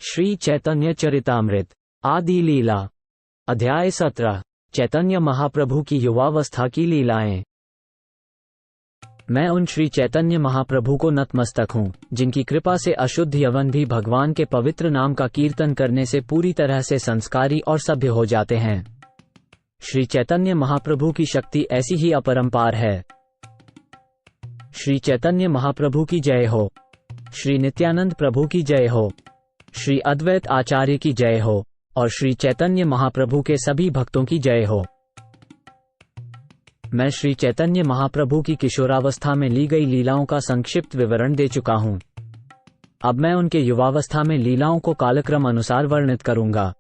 श्री चैतन्य चरितामृत आदि लीला अध्याय 17 चैतन्य महाप्रभु की युवावस्था की लीलाएं। मैं उन श्री चैतन्य महाप्रभु को नतमस्तक हूँ, जिनकी कृपा से अशुद्ध यवन भी भगवान के पवित्र नाम का कीर्तन करने से पूरी तरह से संस्कारी और सभ्य हो जाते हैं। श्री चैतन्य महाप्रभु की शक्ति ऐसी ही अपरंपार है। श्री चैतन्य महाप्रभु की जय हो। श्री नित्यानंद प्रभु की जय हो। श्री अद्वैत आचार्य की जय हो और श्री चैतन्य महाप्रभु के सभी भक्तों की जय हो। मैं श्री चैतन्य महाप्रभु की किशोरावस्था में ली गई लीलाओं का संक्षिप्त विवरण दे चुका हूँ। अब मैं उनके युवावस्था में लीलाओं को कालक्रम अनुसार वर्णित करूंगा।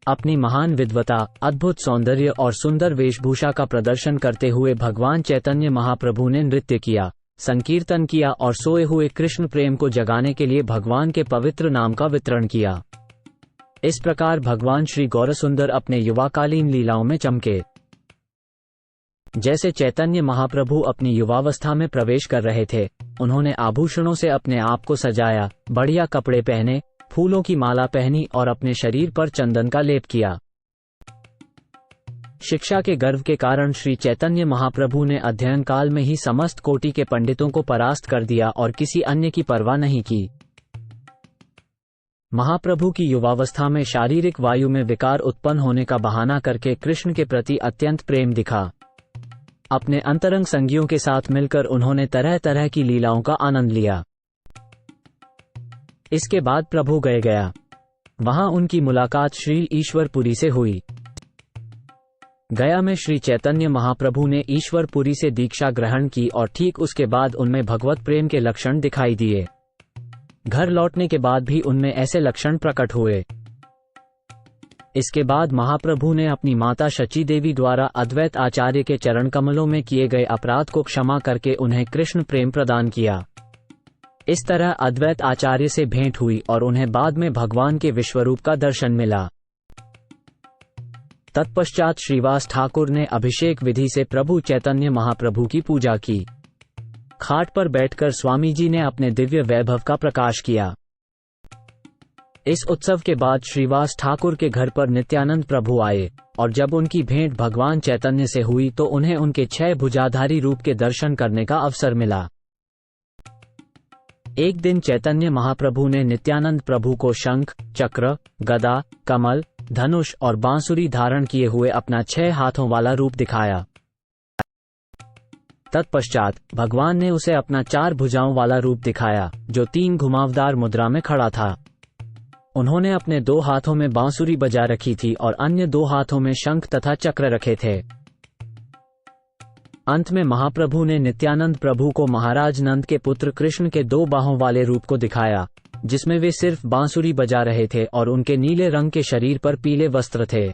अपनी महान विद्वता, अद्भुत सौंदर्य और सुंदर वेशभूषा का प्रदर्शन करते हुए भगवान चैतन्य महाप्रभु ने नृत्य किया, संकीर्तन किया और सोए हुए कृष्ण प्रेम को जगाने के लिए भगवान के पवित्र नाम का वितरण किया। इस प्रकार भगवान श्री गौरसुंदर अपने युवाकालीन लीलाओं में चमके। जैसे चैतन्य महाप्रभु अपनी युवावस्था में प्रवेश कर रहे थे, उन्होंने आभूषणों से अपने आप को सजाया, बढ़िया कपड़े पहने, फूलों की माला पहनी और अपने शरीर पर चंदन का लेप किया। शिक्षा के गर्व के कारण श्री चैतन्य महाप्रभु ने अध्ययन काल में ही समस्त कोटि के पंडितों को परास्त कर दिया और किसी अन्य की परवाह नहीं की। महाप्रभु की युवावस्था में शारीरिक वायु में विकार उत्पन्न होने का बहाना करके कृष्ण के प्रति अत्यंत प्रेम दिखा। अपने अंतरंग संगियों के साथ मिलकर उन्होंने तरह तरह की लीलाओं का आनंद लिया। इसके बाद प्रभु गया। वहां उनकी मुलाकात श्री ईश्वरपुरी से हुई। गया में श्री चैतन्य महाप्रभु ने ईश्वरपुरी से दीक्षा ग्रहण की और ठीक उसके बाद उनमें भगवत प्रेम के लक्षण दिखाई दिए। घर लौटने के बाद भी उनमें ऐसे लक्षण प्रकट हुए। इसके बाद महाप्रभु ने अपनी माता शची देवी द्वारा अद्वैत आचार्य के चरण कमलों में किए गए अपराध को क्षमा करके उन्हें कृष्ण प्रेम प्रदान किया। इस तरह अद्वैत आचार्य से भेंट हुई और उन्हें बाद में भगवान के विश्वरूप का दर्शन मिला। तत्पश्चात श्रीवास ठाकुर ने अभिषेक विधि से प्रभु चैतन्य महाप्रभु की पूजा की। खाट पर बैठकर स्वामी जी ने अपने दिव्य वैभव का प्रकाश किया। इस उत्सव के बाद श्रीवास ठाकुर के घर पर नित्यानंद प्रभु आए और जब उनकी भेंट भगवान चैतन्य से हुई तो उन्हें उनके 6 भुजाधारी रूप के दर्शन करने का अवसर मिला। एक दिन चैतन्य महाप्रभु ने नित्यानंद प्रभु को शंख, चक्र, गदा, कमल, धनुष और बांसुरी धारण किए हुए अपना 6 हाथों वाला रूप दिखाया। तत्पश्चात भगवान ने उसे अपना 4 भुजाओं वाला रूप दिखाया, जो 3 घुमावदार मुद्रा में खड़ा था। उन्होंने अपने 2 हाथों में बांसुरी बजा रखी थी और अन्य 2 हाथों में शंख तथा चक्र रखे थे। अंत में महाप्रभु ने नित्यानंद प्रभु को महाराज नंद के पुत्र कृष्ण के 2 बाहों वाले रूप को दिखाया, जिसमें वे सिर्फ बांसुरी बजा रहे थे और उनके नीले रंग के शरीर पर पीले वस्त्र थे।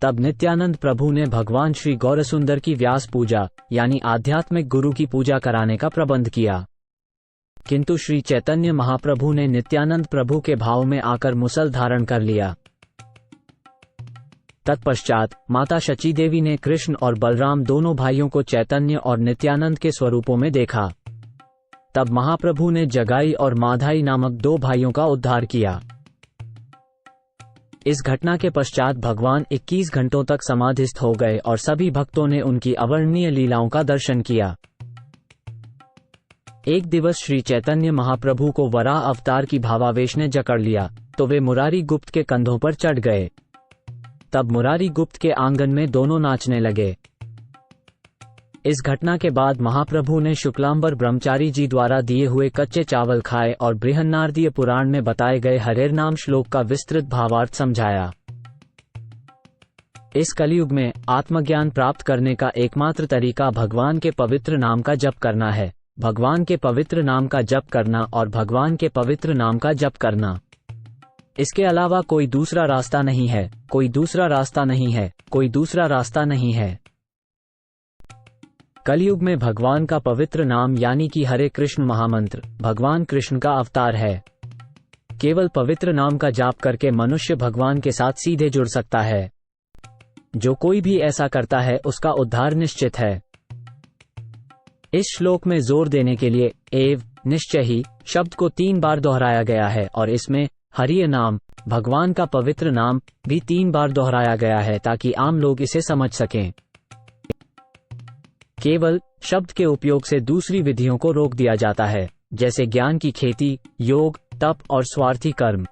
तब नित्यानंद प्रभु ने भगवान श्री गौरसुंदर की व्यास पूजा यानी आध्यात्मिक गुरु की पूजा कराने का प्रबंध किया, किंतु श्री चैतन्य महाप्रभु ने नित्यानंद प्रभु के भाव में आकर मुसल धारण कर लिया। तत्पश्चात माता शची देवी ने कृष्ण और बलराम दोनों भाइयों को चैतन्य और नित्यानंद के स्वरूपों में देखा। तब महाप्रभु ने जगाई और माधाई नामक 2 भाइयों का उद्धार किया। इस घटना के पश्चात भगवान 21 घंटों तक समाधिस्थ हो गए और सभी भक्तों ने उनकी अवर्णनीय लीलाओं का दर्शन किया। एक दिवस श्री चैतन्य महाप्रभु को वराह अवतार की भावावेश ने जकड़ लिया, तो वे मुरारी गुप्त के कंधों पर चढ़ गए। तब मुरारी गुप्त के आंगन में दोनों नाचने लगे। इस घटना के बाद महाप्रभु ने शुक्लांबर ब्रह्मचारी जी द्वारा दिए हुए कच्चे चावल खाए और बृहन्नारदीय पुराण में बताए गए हरेर नाम श्लोक का विस्तृत भावार्थ समझाया। इस कलयुग में आत्मज्ञान प्राप्त करने का एकमात्र तरीका भगवान के पवित्र नाम का जप करना है। भगवान के पवित्र नाम का जप करना और भगवान के पवित्र नाम का जप करना। इसके अलावा कोई दूसरा रास्ता नहीं है, कोई दूसरा रास्ता नहीं है, कोई दूसरा रास्ता नहीं है। कलयुग में भगवान का पवित्र नाम यानी कि हरे कृष्ण महामंत्र भगवान कृष्ण का अवतार है। केवल पवित्र नाम का जाप करके मनुष्य भगवान के साथ सीधे जुड़ सकता है। जो कोई भी ऐसा करता है उसका उद्धार निश्चित है। इस श्लोक में जोर देने के लिए एव निश्चय ही शब्द को 3 बार दोहराया गया है और इसमें हरि नाम, भगवान का पवित्र नाम भी 3 बार दोहराया गया है ताकि आम लोग इसे समझ सकें। केवल शब्द के उपयोग से दूसरी विधियों को रोक दिया जाता है, जैसे ज्ञान की खेती, योग, तप और स्वार्थी कर्म।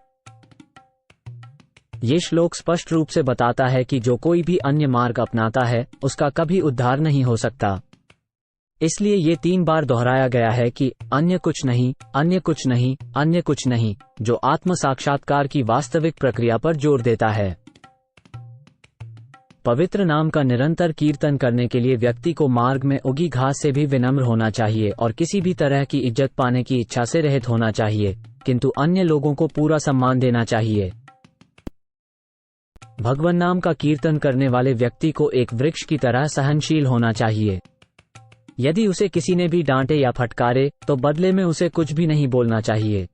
ये श्लोक स्पष्ट रूप से बताता है कि जो कोई भी अन्य मार्ग अपनाता है उसका कभी उद्धार नहीं हो सकता। इसलिए ये 3 बार दोहराया गया है कि अन्य कुछ नहीं, अन्य कुछ नहीं, अन्य कुछ नहीं, जो आत्म साक्षात्कार की वास्तविक प्रक्रिया पर जोर देता है। पवित्र नाम का निरंतर कीर्तन करने के लिए व्यक्ति को मार्ग में उगी घास से भी विनम्र होना चाहिए और किसी भी तरह की इज्जत पाने की इच्छा से रहित होना चाहिए, किंतु अन्य लोगों को पूरा सम्मान देना चाहिए। भगवान नाम का कीर्तन करने वाले व्यक्ति को एक वृक्ष की तरह सहनशील होना चाहिए। यदि उसे किसी ने भी डांटे या फटकारे तो बदले में उसे कुछ भी नहीं बोलना चाहिए।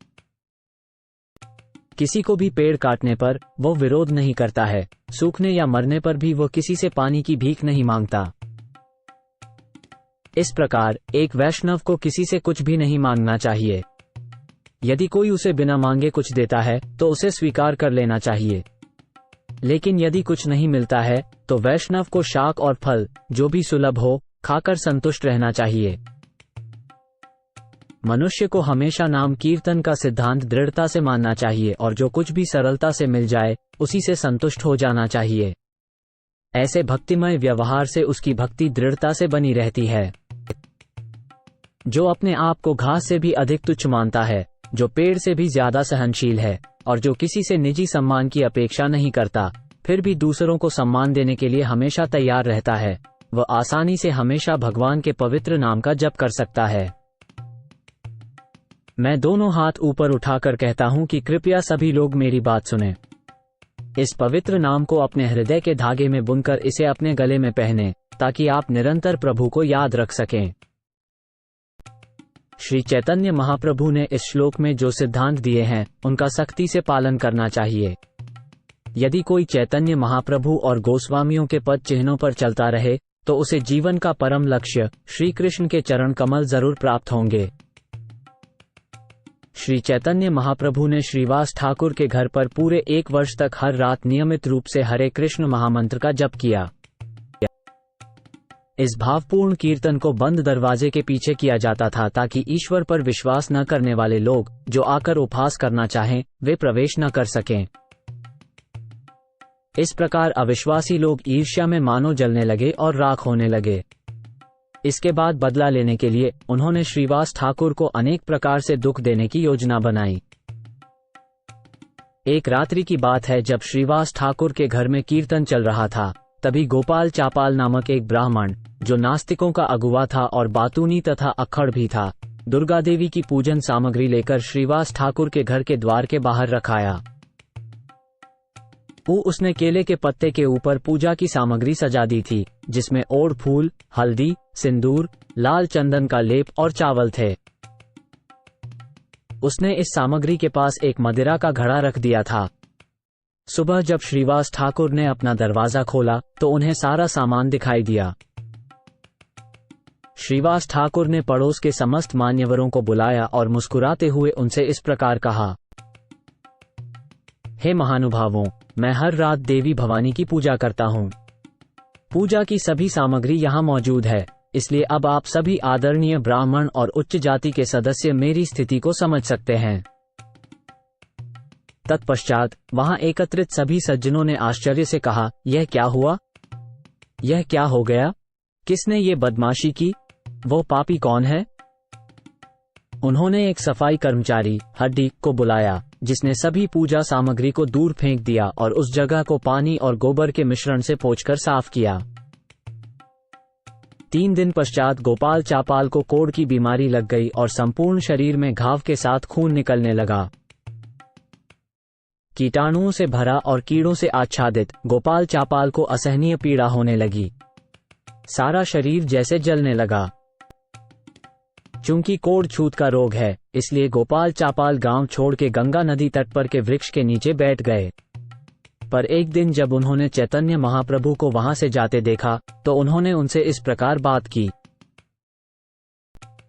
किसी को भी पेड़ काटने पर वो विरोध नहीं करता है, सूखने या मरने पर भी वो किसी से पानी की भीख नहीं मांगता। इस प्रकार एक वैष्णव को किसी से कुछ भी नहीं मांगना चाहिए। यदि कोई उसे बिना मांगे कुछ देता है तो उसे स्वीकार कर लेना चाहिए, लेकिन यदि कुछ नहीं मिलता है तो वैष्णव को शाक और फल जो भी सुलभ हो खाकर संतुष्ट रहना चाहिए। मनुष्य को हमेशा नाम कीर्तन का सिद्धांत दृढ़ता से मानना चाहिए और जो कुछ भी सरलता से मिल जाए उसी से संतुष्ट हो जाना चाहिए। ऐसे भक्तिमय व्यवहार से उसकी भक्ति दृढ़ता से बनी रहती है। जो अपने आप को घास से भी अधिक तुच्छ मानता है, जो पेड़ से भी ज्यादा सहनशील है और जो किसी से निजी सम्मान की अपेक्षा नहीं करता, फिर भी दूसरों को सम्मान देने के लिए हमेशा तैयार रहता है, वह आसानी से हमेशा भगवान के पवित्र नाम का जप कर सकता है। मैं दोनों हाथ ऊपर उठाकर कहता हूं कि कृपया सभी लोग मेरी बात सुनें। इस पवित्र नाम को अपने हृदय के धागे में बुनकर इसे अपने गले में पहने ताकि आप निरंतर प्रभु को याद रख सकें। श्री चैतन्य महाप्रभु ने इस श्लोक में जो सिद्धांत दिए हैं उनका सख्ती से पालन करना चाहिए। यदि कोई चैतन्य महाप्रभु और गोस्वामियों के पद चिन्हों पर चलता रहे तो उसे जीवन का परम लक्ष्य श्री कृष्ण के चरण कमल जरूर प्राप्त होंगे। श्री चैतन्य महाप्रभु ने श्रीवास ठाकुर के घर पर पूरे 1 वर्ष तक हर रात नियमित रूप से हरे कृष्ण महामंत्र का जप किया। इस भावपूर्ण कीर्तन को बंद दरवाजे के पीछे किया जाता था ताकि ईश्वर पर विश्वास न करने वाले लोग जो आकर उपहास करना चाहें वे प्रवेश न कर सकें। इस प्रकार अविश्वासी लोग ईर्ष्या में मानो जलने लगे और राख होने लगे। इसके बाद बदला लेने के लिए उन्होंने श्रीवास ठाकुर को अनेक प्रकार से दुख देने की योजना बनाई। एक रात्रि की बात है जब श्रीवास ठाकुर के घर में कीर्तन चल रहा था, तभी गोपाल चापाल नामक एक ब्राह्मण जो नास्तिकों का अगुवा था और बातूनी तथा अक्खड़ भी था, दुर्गा देवी की पूजन सामग्री लेकर श्रीवास ठाकुर के घर के द्वार के बाहर रखाया। उसने केले के पत्ते के ऊपर पूजा की सामग्री सजा दी थी, जिसमें ओड़ फूल, हल्दी, सिंदूर, लाल चंदन का लेप और चावल थे। उसने इस सामग्री के पास एक मदिरा का घड़ा रख दिया था। सुबह जब श्रीवास ठाकुर ने अपना दरवाजा खोला तो उन्हें सारा सामान दिखाई दिया। श्रीवास ठाकुर ने पड़ोस के समस्त मान्यवरों को बुलाया और मुस्कुराते हुए उनसे इस प्रकार कहा, हे महानुभावों, मैं हर रात देवी भवानी की पूजा करता हूँ। पूजा की सभी सामग्री यहाँ मौजूद है, इसलिए अब आप सभी आदरणीय ब्राह्मण और उच्च जाति के सदस्य मेरी स्थिति को समझ सकते हैं। तत्पश्चात वहां एकत्रित सभी सज्जनों ने आश्चर्य से कहा, यह क्या हुआ? यह क्या हो गया? किसने ये बदमाशी की? वो पापी कौन है? उन्होंने एक सफाई कर्मचारी हड्डी को बुलाया, जिसने सभी पूजा सामग्री को दूर फेंक दिया और उस जगह को पानी और गोबर के मिश्रण से पोंछकर साफ किया। 3 दिन पश्चात गोपाल चापाल को कोढ़ की बीमारी लग गई और संपूर्ण शरीर में घाव के साथ खून निकलने लगा। कीटाणुओं से भरा और कीड़ों से आच्छादित गोपाल चापाल को असहनीय पीड़ा होने लगी। सारा शरीर जैसे जलने लगा। चूंकि कोढ़ छूत का रोग है, इसलिए गोपाल चापाल गांव छोड़ के गंगा नदी तट पर के वृक्ष के नीचे बैठ गए। पर एक दिन जब उन्होंने चैतन्य महाप्रभु को वहां से जाते देखा तो उन्होंने उनसे इस प्रकार बात की,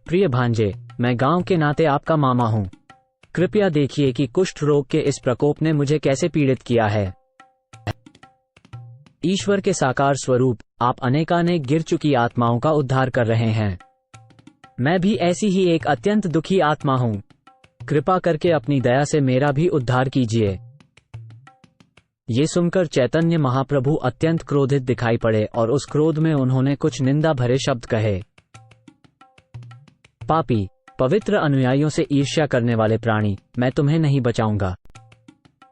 प्रिय भांजे, मैं गांव के नाते आपका मामा हूं। कृपया देखिए कि कुष्ठ रोग के इस प्रकोप ने मुझे कैसे पीड़ित किया है। ईश्वर के साकार स्वरूप आप अनेकानेक गिर चुकी आत्माओं का उद्धार कर रहे हैं। मैं भी ऐसी ही एक अत्यंत दुखी आत्मा हूं। कृपा करके अपनी दया से मेरा भी उद्धार कीजिए। ये सुनकर चैतन्य महाप्रभु अत्यंत क्रोधित दिखाई पड़े और उस क्रोध में उन्होंने कुछ निंदा भरे शब्द कहे। पापी, पवित्र अनुयायियों से ईर्ष्या करने वाले प्राणी, मैं तुम्हें नहीं बचाऊंगा।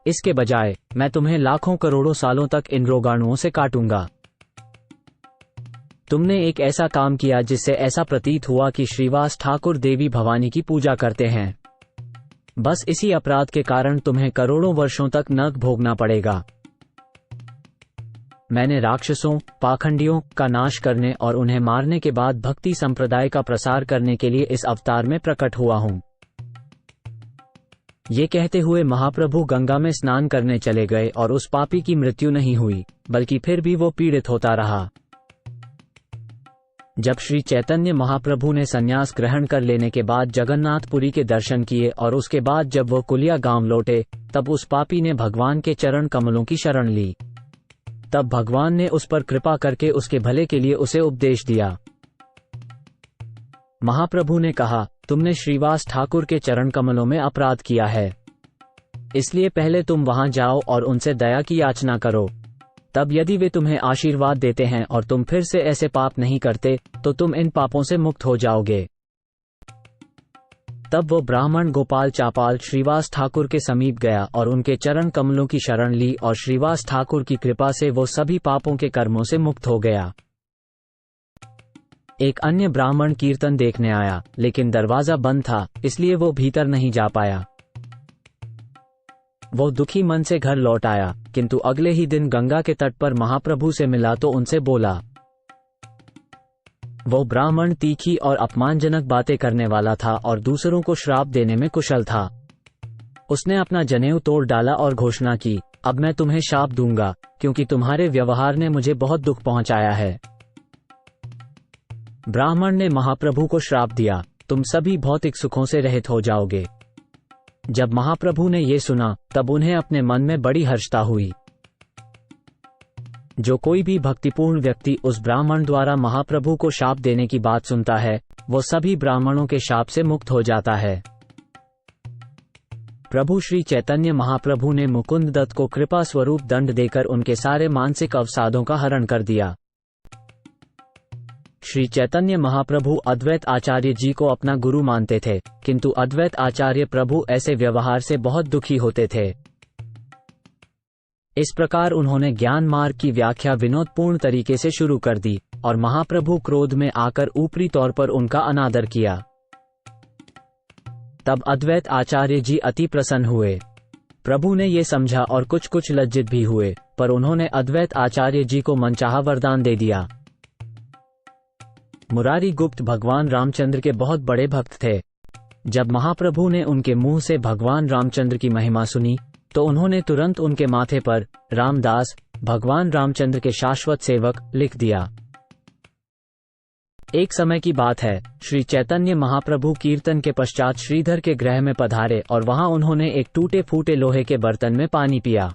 इसके बजाय मैं तुम्हें लाखों करोड़ों सालों तक इन रोगाणुओं से काटूंगा। तुमने एक ऐसा काम किया जिससे ऐसा प्रतीत हुआ कि श्रीवास ठाकुर देवी भवानी की पूजा करते हैं। बस इसी अपराध के कारण तुम्हें करोड़ों वर्षों तक नरक भोगना पड़ेगा। मैंने राक्षसों, पाखंडियों का नाश करने और उन्हें मारने के बाद भक्ति संप्रदाय का प्रसार करने के लिए इस अवतार में प्रकट हुआ हूं। ये कहते हुए महाप्रभु गंगा में स्नान करने चले गए और उस पापी की मृत्यु नहीं हुई, बल्कि फिर भी वो पीड़ित होता रहा। जब श्री चैतन्य महाप्रभु ने संन्यास ग्रहण कर लेने के बाद जगन्नाथपुरी के दर्शन किए और उसके बाद जब वो कुलिया गांव लौटे, तब उस पापी ने भगवान के चरण कमलों की शरण ली। तब भगवान ने उस पर कृपा करके उसके भले के लिए उसे उपदेश दिया। महाप्रभु ने कहा, तुमने श्रीवास ठाकुर के चरण कमलों में अपराध किया है, इसलिए पहले तुम वहां जाओ और उनसे दया की याचना करो। तब यदि वे तुम्हें आशीर्वाद देते हैं और तुम फिर से ऐसे पाप नहीं करते, तो तुम इन पापों से मुक्त हो जाओगे। तब वो ब्राह्मण गोपाल चापाल श्रीवास ठाकुर के समीप गया और उनके चरण कमलों की शरण ली और श्रीवास ठाकुर की कृपा से वो सभी पापों के कर्मों से मुक्त हो गया। एक अन्य ब्राह्मण कीर्तन देखने आया, लेकिन दरवाजा बंद था, इसलिए वो भीतर नहीं जा पाया। वो दुखी मन से घर लौट आया, किंतु अगले ही दिन गंगा के तट पर महाप्रभु से मिला तो उनसे बोला। वो ब्राह्मण तीखी और अपमानजनक बातें करने वाला था और दूसरों को श्राप देने में कुशल था। उसने अपना जनेऊ तोड़ डाला और घोषणा की, अब मैं तुम्हें शाप दूंगा, क्योंकि तुम्हारे व्यवहार ने मुझे बहुत दुख पहुंचाया है। ब्राह्मण ने महाप्रभु को श्राप दिया, तुम सभी भौतिक सुखों से रहित हो जाओगे। जब महाप्रभु ने ये सुना, तब उन्हें अपने मन में बड़ी हर्षता हुई। जो कोई भी भक्तिपूर्ण व्यक्ति उस ब्राह्मण द्वारा महाप्रभु को शाप देने की बात सुनता है, वो सभी ब्राह्मणों के शाप से मुक्त हो जाता है। प्रभु श्री चैतन्य महाप्रभु ने मुकुंद दत्त को कृपा स्वरूप दंड देकर उनके सारे मानसिक अवसादों का हरण कर दिया। श्री चैतन्य महाप्रभु अद्वैत आचार्य जी को अपना गुरु मानते थे, किंतु अद्वैत आचार्य प्रभु ऐसे व्यवहार से बहुत दुखी होते थे। इस प्रकार उन्होंने ज्ञान मार्ग की व्याख्या विनोदपूर्ण तरीके से शुरू कर दी और महाप्रभु क्रोध में आकर ऊपरी तौर पर उनका अनादर किया। तब अद्वैत आचार्य जी अति प्रसन्न हुए। प्रभु ने ये समझा और कुछ लज्जित भी हुए, पर उन्होंने अद्वैत आचार्य जी को मनचाहा वरदान दे दिया। मुरारी गुप्त भगवान रामचंद्र के बहुत बड़े भक्त थे। जब महाप्रभु ने उनके मुंह से भगवान रामचंद्र की महिमा सुनी, तो उन्होंने तुरंत उनके माथे पर रामदास, भगवान रामचंद्र के शाश्वत सेवक, लिख दिया। एक समय की बात है, श्री चैतन्य महाप्रभु कीर्तन के पश्चात श्रीधर के गृह में पधारे और वहां उन्होंने एक टूटे फूटे लोहे के बर्तन में पानी पिया।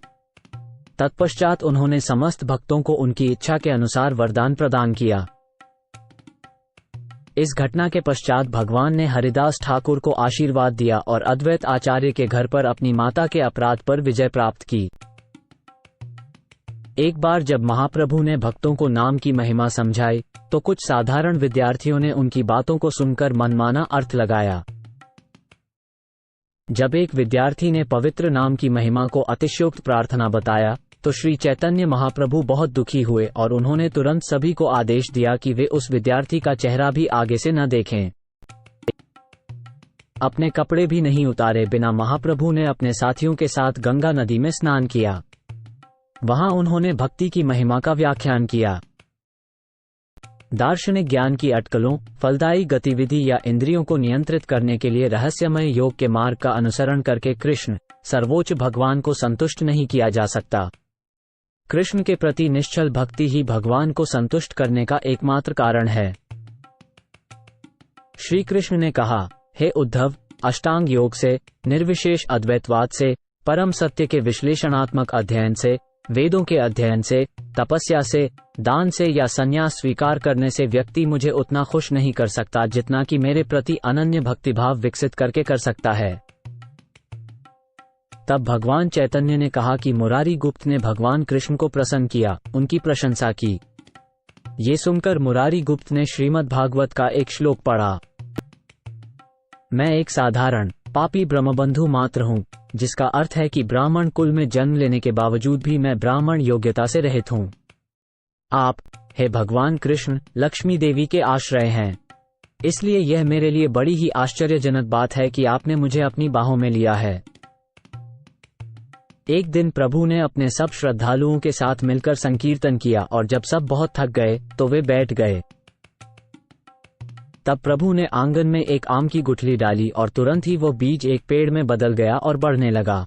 तत्पश्चात उन्होंने समस्त भक्तों को उनकी इच्छा के अनुसार वरदान प्रदान किया। इस घटना के पश्चात भगवान ने हरिदास ठाकुर को आशीर्वाद दिया और अद्वैत आचार्य के घर पर अपनी माता के अपराध पर विजय प्राप्त की। एक बार जब महाप्रभु ने भक्तों को नाम की महिमा समझाई, तो कुछ साधारण विद्यार्थियों ने उनकी बातों को सुनकर मनमाना अर्थ लगाया। जब एक विद्यार्थी ने पवित्र नाम की महिमा को अतिशयोक्त प्रार्थना बताया, तो श्री चैतन्य महाप्रभु बहुत दुखी हुए और उन्होंने तुरंत सभी को आदेश दिया कि वे उस विद्यार्थी का चेहरा भी आगे से न देखें। अपने कपड़े भी नहीं उतारे बिना महाप्रभु ने अपने साथियों के साथ गंगा नदी में स्नान किया। वहां उन्होंने भक्ति की महिमा का व्याख्यान किया। दार्शनिक ज्ञान की अटकलों, फलदायी गतिविधि या इंद्रियों को नियंत्रित करने के लिए रहस्यमय योग के मार्ग का अनुसरण करके कृष्ण, सर्वोच्च भगवान को संतुष्ट नहीं किया जा सकता। कृष्ण के प्रति निश्चल भक्ति ही भगवान को संतुष्ट करने का एकमात्र कारण है। श्री कृष्ण ने कहा, हे उद्धव, अष्टांग योग से, निर्विशेष अद्वैतवाद से, परम सत्य के विश्लेषणात्मक अध्ययन से, वेदों के अध्ययन से, तपस्या से, दान से या संन्यास स्वीकार करने से व्यक्ति मुझे उतना खुश नहीं कर सकता जितना कि मेरे प्रति अनन्य भक्तिभाव विकसित करके कर सकता है। तब भगवान चैतन्य ने कहा कि मुरारी गुप्त ने भगवान कृष्ण को प्रसन्न किया, उनकी प्रशंसा की। ये सुनकर मुरारी गुप्त ने श्रीमद् भागवत का एक श्लोक पढ़ा। मैं एक साधारण पापी ब्रह्मबंधु मात्र हूँ, जिसका अर्थ है कि ब्राह्मण कुल में जन्म लेने के बावजूद भी मैं ब्राह्मण योग्यता से रहित हूँ। आप, हे भगवान कृष्ण, लक्ष्मी देवी के आश्रय हैं। इसलिए यह मेरे लिए बड़ी ही आश्चर्यजनक बात है कि आपने मुझे अपनी बाहों में लिया है। एक दिन प्रभु ने अपने सब श्रद्धालुओं के साथ मिलकर संकीर्तन किया और जब सब बहुत थक गए तो वे बैठ गए। तब प्रभु ने आंगन में एक आम की गुठली डाली और तुरंत ही वो बीज एक पेड़ में बदल गया और बढ़ने लगा।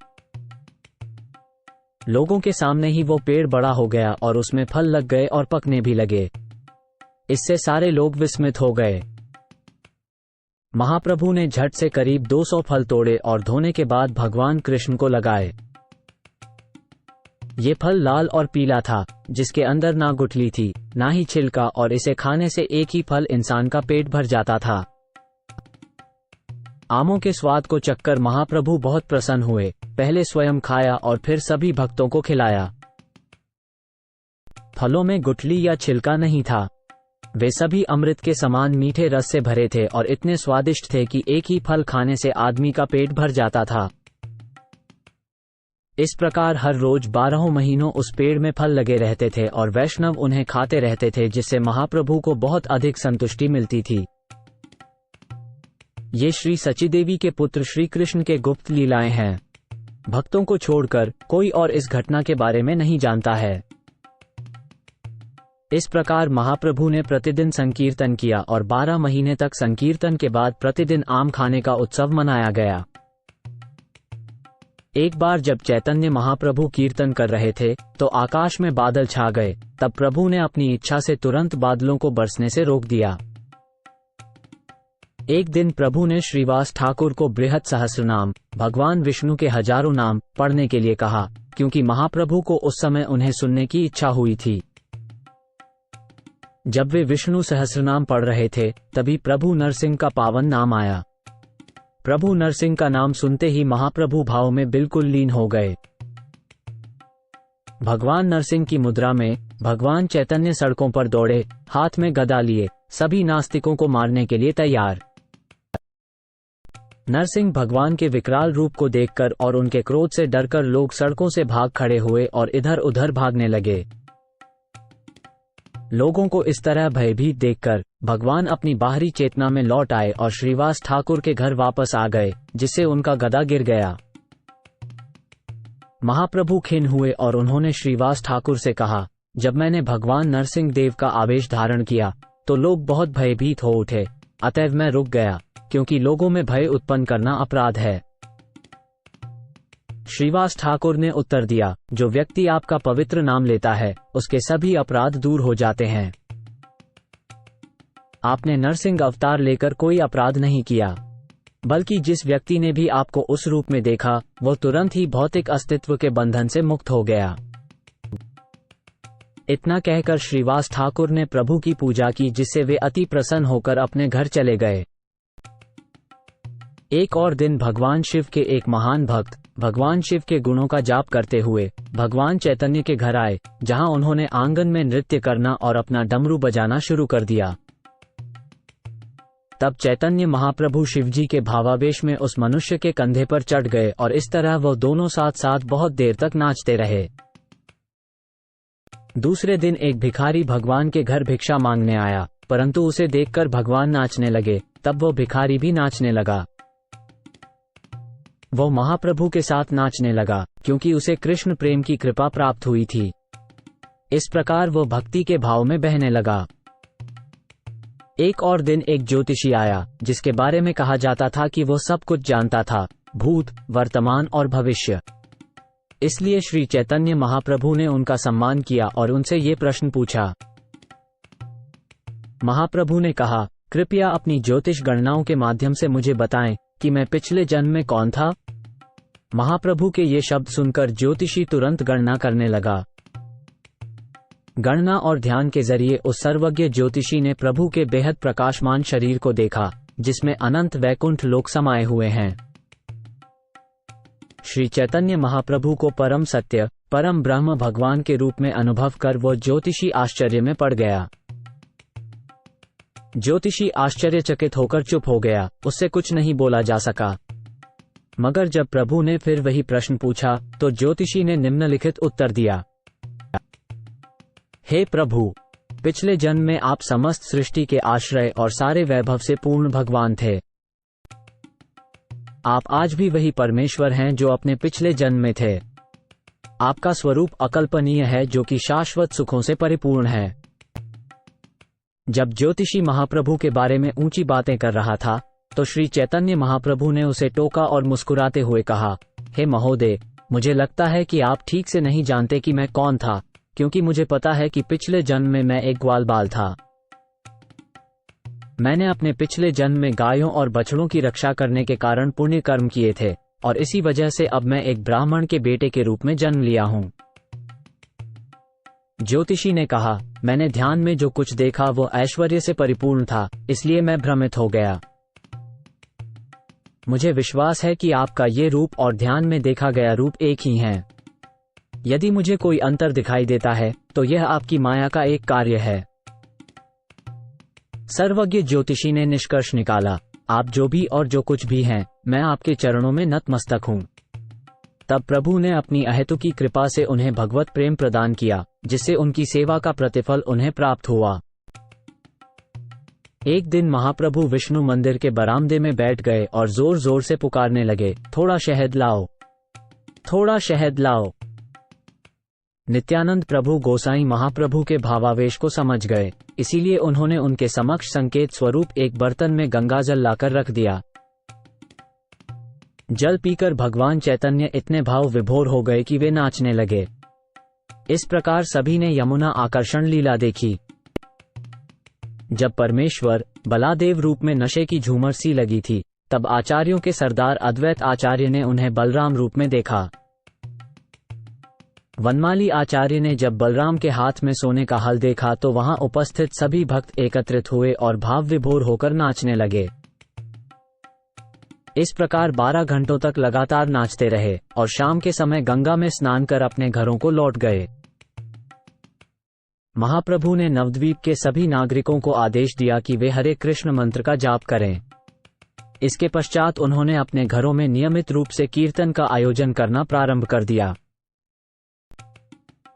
लोगों के सामने ही वो पेड़ बड़ा हो गया और उसमें फल लग गए और पकने भी लगे। इससे सारे लोग विस्मित हो गए। महाप्रभु ने झट से करीब 200 फल तोड़े और धोने के बाद भगवान कृष्ण को लगाए। ये फल लाल और पीला था, जिसके अंदर ना गुठली थी, ना ही छिलका, और इसे खाने से एक ही फल इंसान का पेट भर जाता था। आमों के स्वाद को चखकर महाप्रभु बहुत प्रसन्न हुए। पहले स्वयं खाया और फिर सभी भक्तों को खिलाया। फलों में गुठली या छिलका नहीं था। वे सभी अमृत के समान मीठे रस से भरे थे और इतने स्वादिष्ट थे कि एक ही फल खाने से आदमी का पेट भर जाता था। इस प्रकार हर रोज 12 महीनों उस पेड़ में फल लगे रहते थे और वैष्णव उन्हें खाते रहते थे, जिससे महाप्रभु को बहुत अधिक संतुष्टि मिलती थी। ये श्री सचीदेवी के पुत्र श्री कृष्ण के गुप्त लीलाएं हैं। भक्तों को छोड़कर कोई और इस घटना के बारे में नहीं जानता है। इस प्रकार महाप्रभु ने प्रतिदिन संकीर्तन किया और 12 महीने तक संकीर्तन के बाद प्रतिदिन आम खाने का उत्सव मनाया गया। एक बार जब चैतन्य महाप्रभु कीर्तन कर रहे थे तो आकाश में बादल छा गए। तब प्रभु ने अपनी इच्छा से तुरंत बादलों को बरसने से रोक दिया। एक दिन प्रभु ने श्रीवास ठाकुर को बृहत सहस्रनाम, भगवान विष्णु के हजारों नाम, पढ़ने के लिए कहा, क्योंकि महाप्रभु को उस समय उन्हें सुनने की इच्छा हुई थी। जब वे विष्णु सहस्रनाम पढ़ रहे थे तभी प्रभु नरसिंह का पावन नाम आया। प्रभु नरसिंह का नाम सुनते ही महाप्रभु भाव में बिल्कुल लीन हो गए। भगवान नरसिंह की मुद्रा में भगवान चैतन्य सड़कों पर दौड़े, हाथ में गदा लिए, सभी नास्तिकों को मारने के लिए तैयार। नरसिंह भगवान के विकराल रूप को देखकर और उनके क्रोध से डरकर लोग सड़कों से भाग खड़े हुए और इधर उधर भागने लगे। लोगों को इस तरह भयभीत देखकर भगवान अपनी बाहरी चेतना में लौट आए और श्रीवास ठाकुर के घर वापस आ गए, जिससे उनका गदा गिर गया। महाप्रभु खिन्न हुए और उन्होंने श्रीवास ठाकुर से कहा, जब मैंने भगवान नरसिंह देव का आवेश धारण किया तो लोग बहुत भयभीत हो उठे, अतएव मैं रुक गया, क्योंकि लोगों में भय उत्पन्न करना अपराध है। श्रीवास ठाकुर ने उत्तर दिया, जो व्यक्ति आपका पवित्र नाम लेता है उसके सभी अपराध दूर हो जाते हैं। आपने नरसिंह अवतार लेकर कोई अपराध नहीं किया, बल्कि जिस व्यक्ति ने भी आपको उस रूप में देखा वो तुरंत ही भौतिक अस्तित्व के बंधन से मुक्त हो गया। इतना कहकर श्रीवास ठाकुर ने प्रभु की पूजा की, जिससे वे अति प्रसन्न होकर अपने घर चले गए। एक और दिन भगवान शिव के एक महान भक्त भगवान शिव के गुणों का जाप करते हुए भगवान चैतन्य के घर आए, जहां उन्होंने आंगन में नृत्य करना और अपना डमरू बजाना शुरू कर दिया। तब चैतन्य महाप्रभु शिवजी के भावावेश में उस मनुष्य के कंधे पर चढ़ गए और इस तरह वो दोनों साथ साथ बहुत देर तक नाचते रहे। दूसरे दिन एक भिखारी भगवान के घर भिक्षा मांगने आया, परंतु उसे देखकर भगवान नाचने लगे। तब वो भिखारी भी नाचने लगा। वो महाप्रभु के साथ नाचने लगा, क्योंकि उसे कृष्ण प्रेम की कृपा प्राप्त हुई थी। इस प्रकार वो भक्ति के भाव में बहने लगा। एक और दिन एक ज्योतिषी आया, जिसके बारे में कहा जाता था कि वो सब कुछ जानता था, भूत, वर्तमान और भविष्य। इसलिए श्री चैतन्य महाप्रभु ने उनका सम्मान किया और उनसे ये प्रश्न पूछा। महाप्रभु ने कहा, कृपया अपनी ज्योतिष गणनाओं के माध्यम से मुझे बताएं कि मैं पिछले जन्म में कौन था। महाप्रभु के ये शब्द सुनकर ज्योतिषी तुरंत गणना करने लगा। गणना और ध्यान के जरिए उस सर्वज्ञ ज्योतिषी ने प्रभु के बेहद प्रकाशमान शरीर को देखा, जिसमें अनंत वैकुंठ लोक समाये हुए हैं। श्री चैतन्य महाप्रभु को परम सत्य, परम ब्रह्म भगवान के रूप में अनुभव कर वो ज्योतिषी आश्चर्य में पड़ गया। ज्योतिषी आश्चर्यचकित होकर चुप हो गया, उससे कुछ नहीं बोला जा सका। मगर जब प्रभु ने फिर वही प्रश्न पूछा तो ज्योतिषी ने निम्नलिखित उत्तर दिया। हे प्रभु, पिछले जन्म में आप समस्त सृष्टि के आश्रय और सारे वैभव से पूर्ण भगवान थे। आप आज भी वही परमेश्वर हैं जो अपने पिछले जन्म में थे। आपका स्वरूप अकल्पनीय है, जो कि शाश्वत सुखों से परिपूर्ण है। जब ज्योतिषी महाप्रभु के बारे में ऊंची बातें कर रहा था तो श्री चैतन्य महाप्रभु ने उसे टोका और मुस्कुराते हुए कहा, हे महोदय, मुझे लगता है कि आप ठीक से नहीं जानते कि मैं कौन था, क्योंकि मुझे पता है कि पिछले जन्म में मैं एक ग्वालबाल था। मैंने अपने पिछले जन्म में गायों और बछड़ों की रक्षा करने के कारण पुण्य कर्म किए थे और इसी वजह से अब मैं एक ब्राह्मण के बेटे के रूप में जन्म लिया हूं। ज्योतिषी ने कहा, मैंने ध्यान में जो कुछ देखा वो ऐश्वर्य से परिपूर्ण था, इसलिए मैं भ्रमित हो गया। मुझे विश्वास है कि आपका ये रूप और ध्यान में देखा गया रूप एक ही है। यदि मुझे कोई अंतर दिखाई देता है तो यह आपकी माया का एक कार्य है। सर्वज्ञ ज्योतिषी ने निष्कर्ष निकाला, आप जो भी और जो कुछ भी हैं, मैं आपके चरणों में नतमस्तक हूं। तब प्रभु ने अपनी अहेतुकी कृपा से उन्हें भगवत प्रेम प्रदान किया, जिससे उनकी सेवा का प्रतिफल उन्हें प्राप्त हुआ। एक दिन महाप्रभु विष्णु मंदिर के बरामदे में बैठ गए और जोर जोर से पुकारने लगे, थोड़ा शहद लाओ, थोड़ा शहद लाओ। नित्यानंद प्रभु गोसाई महाप्रभु के भावावेश को समझ गए, इसीलिए उन्होंने उनके समक्ष संकेत स्वरूप एक बर्तन में गंगाजल लाकर रख दिया। जल पीकर भगवान चैतन्य इतने भाव विभोर हो गए कि वे नाचने लगे। इस प्रकार सभी ने यमुना आकर्षण लीला देखी। जब परमेश्वर बलादेव रूप में नशे की झूमर सी लगी थी, तब आचार्यों के सरदार अद्वैत आचार्य ने उन्हें बलराम रूप में देखा। वनमाली आचार्य ने जब बलराम के हाथ में सोने का हल देखा तो वहां उपस्थित सभी भक्त एकत्रित हुए और भाव विभोर होकर नाचने लगे। इस प्रकार 12 घंटों तक लगातार नाचते रहे और शाम के समय गंगा में स्नान कर अपने घरों को लौट गए। महाप्रभु ने नवद्वीप के सभी नागरिकों को आदेश दिया कि वे हरे कृष्ण मंत्र का जाप करें। इसके पश्चात उन्होंने अपने घरों में नियमित रूप से कीर्तन का आयोजन करना प्रारंभ कर दिया।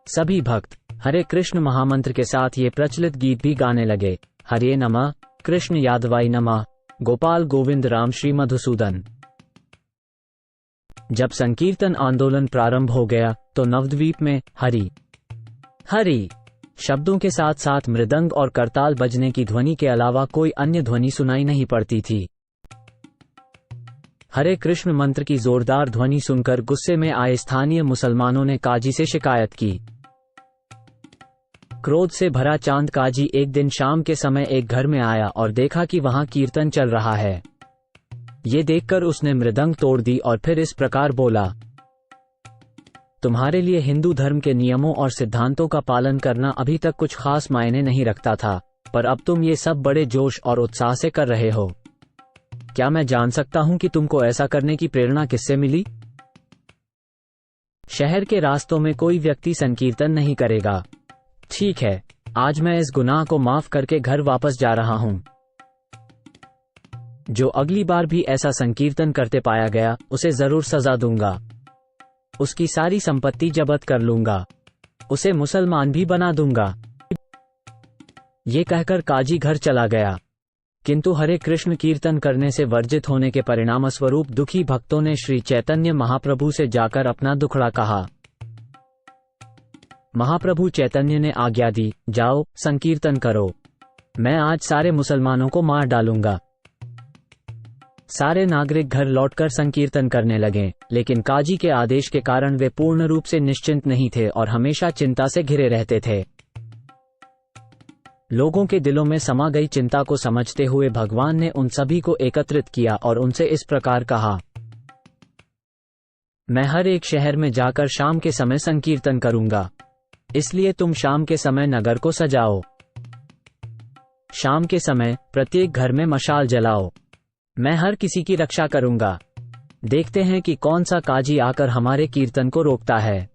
सभी भक्त हरे कृष्ण महामंत्र के साथ ये प्रचलित गीत भी गाने लगे, हरे नमः, कृष्ण यादवाय नमः, गोपाल गोविंद राम श्री मधुसूदन। जब संकीर्तन आंदोलन प्रारंभ हो गया तो नवद्वीप में हरि हरि शब्दों के साथ साथ मृदंग और करताल बजने की ध्वनि के अलावा कोई अन्य ध्वनि सुनाई नहीं पड़ती थी। हरे कृष्ण मंत्र की जोरदार ध्वनि सुनकर गुस्से में आए स्थानीय मुसलमानों ने काजी से शिकायत की। क्रोध से भरा चांद काजी एक दिन शाम के समय एक घर में आया और देखा कि वहां कीर्तन चल रहा है। ये देखकर उसने मृदंग तोड़ दी और फिर इस प्रकार बोला, तुम्हारे लिए हिंदू धर्म के नियमों और सिद्धांतों का पालन करना अभी तक कुछ खास मायने नहीं रखता था, पर अब तुम ये सब बड़े जोश और उत्साह से कर रहे हो। क्या मैं जान सकता हूं कि तुमको ऐसा करने की प्रेरणा किससे मिली? शहर के रास्तों में कोई व्यक्ति संकीर्तन नहीं करेगा। ठीक है, आज मैं इस गुनाह को माफ करके घर वापस जा रहा हूं। जो अगली बार भी ऐसा संकीर्तन करते पाया गया उसे जरूर सजा दूंगा। उसकी सारी संपत्ति जब्त कर लूंगा, उसे मुसलमान भी बना दूंगा। ये कहकर काजी घर चला गया, किंतु हरे कृष्ण कीर्तन करने से वर्जित होने के परिणामस्वरूप दुखी भक्तों ने श्री चैतन्य महाप्रभु से जाकर अपना दुखड़ा कहा। महाप्रभु चैतन्य ने आज्ञा दी, जाओ संकीर्तन करो, मैं आज सारे मुसलमानों को मार डालूंगा। सारे नागरिक घर लौटकर संकीर्तन करने लगे, लेकिन काजी के आदेश के कारण वे पूर्ण रूप से निश्चिंत नहीं थे और हमेशा चिंता से घिरे रहते थे। लोगों के दिलों में समा गई चिंता को समझते हुए भगवान ने उन सभी को एकत्रित किया और उनसे इस प्रकार कहा, मैं हर एक शहर में जाकर शाम के समय संकीर्तन करूंगा, इसलिए तुम शाम के समय नगर को सजाओ। शाम के समय प्रत्येक घर में मशाल जलाओ। मैं हर किसी की रक्षा करूंगा। देखते हैं कि कौन सा काजी आकर हमारे कीर्तन को रोकता है।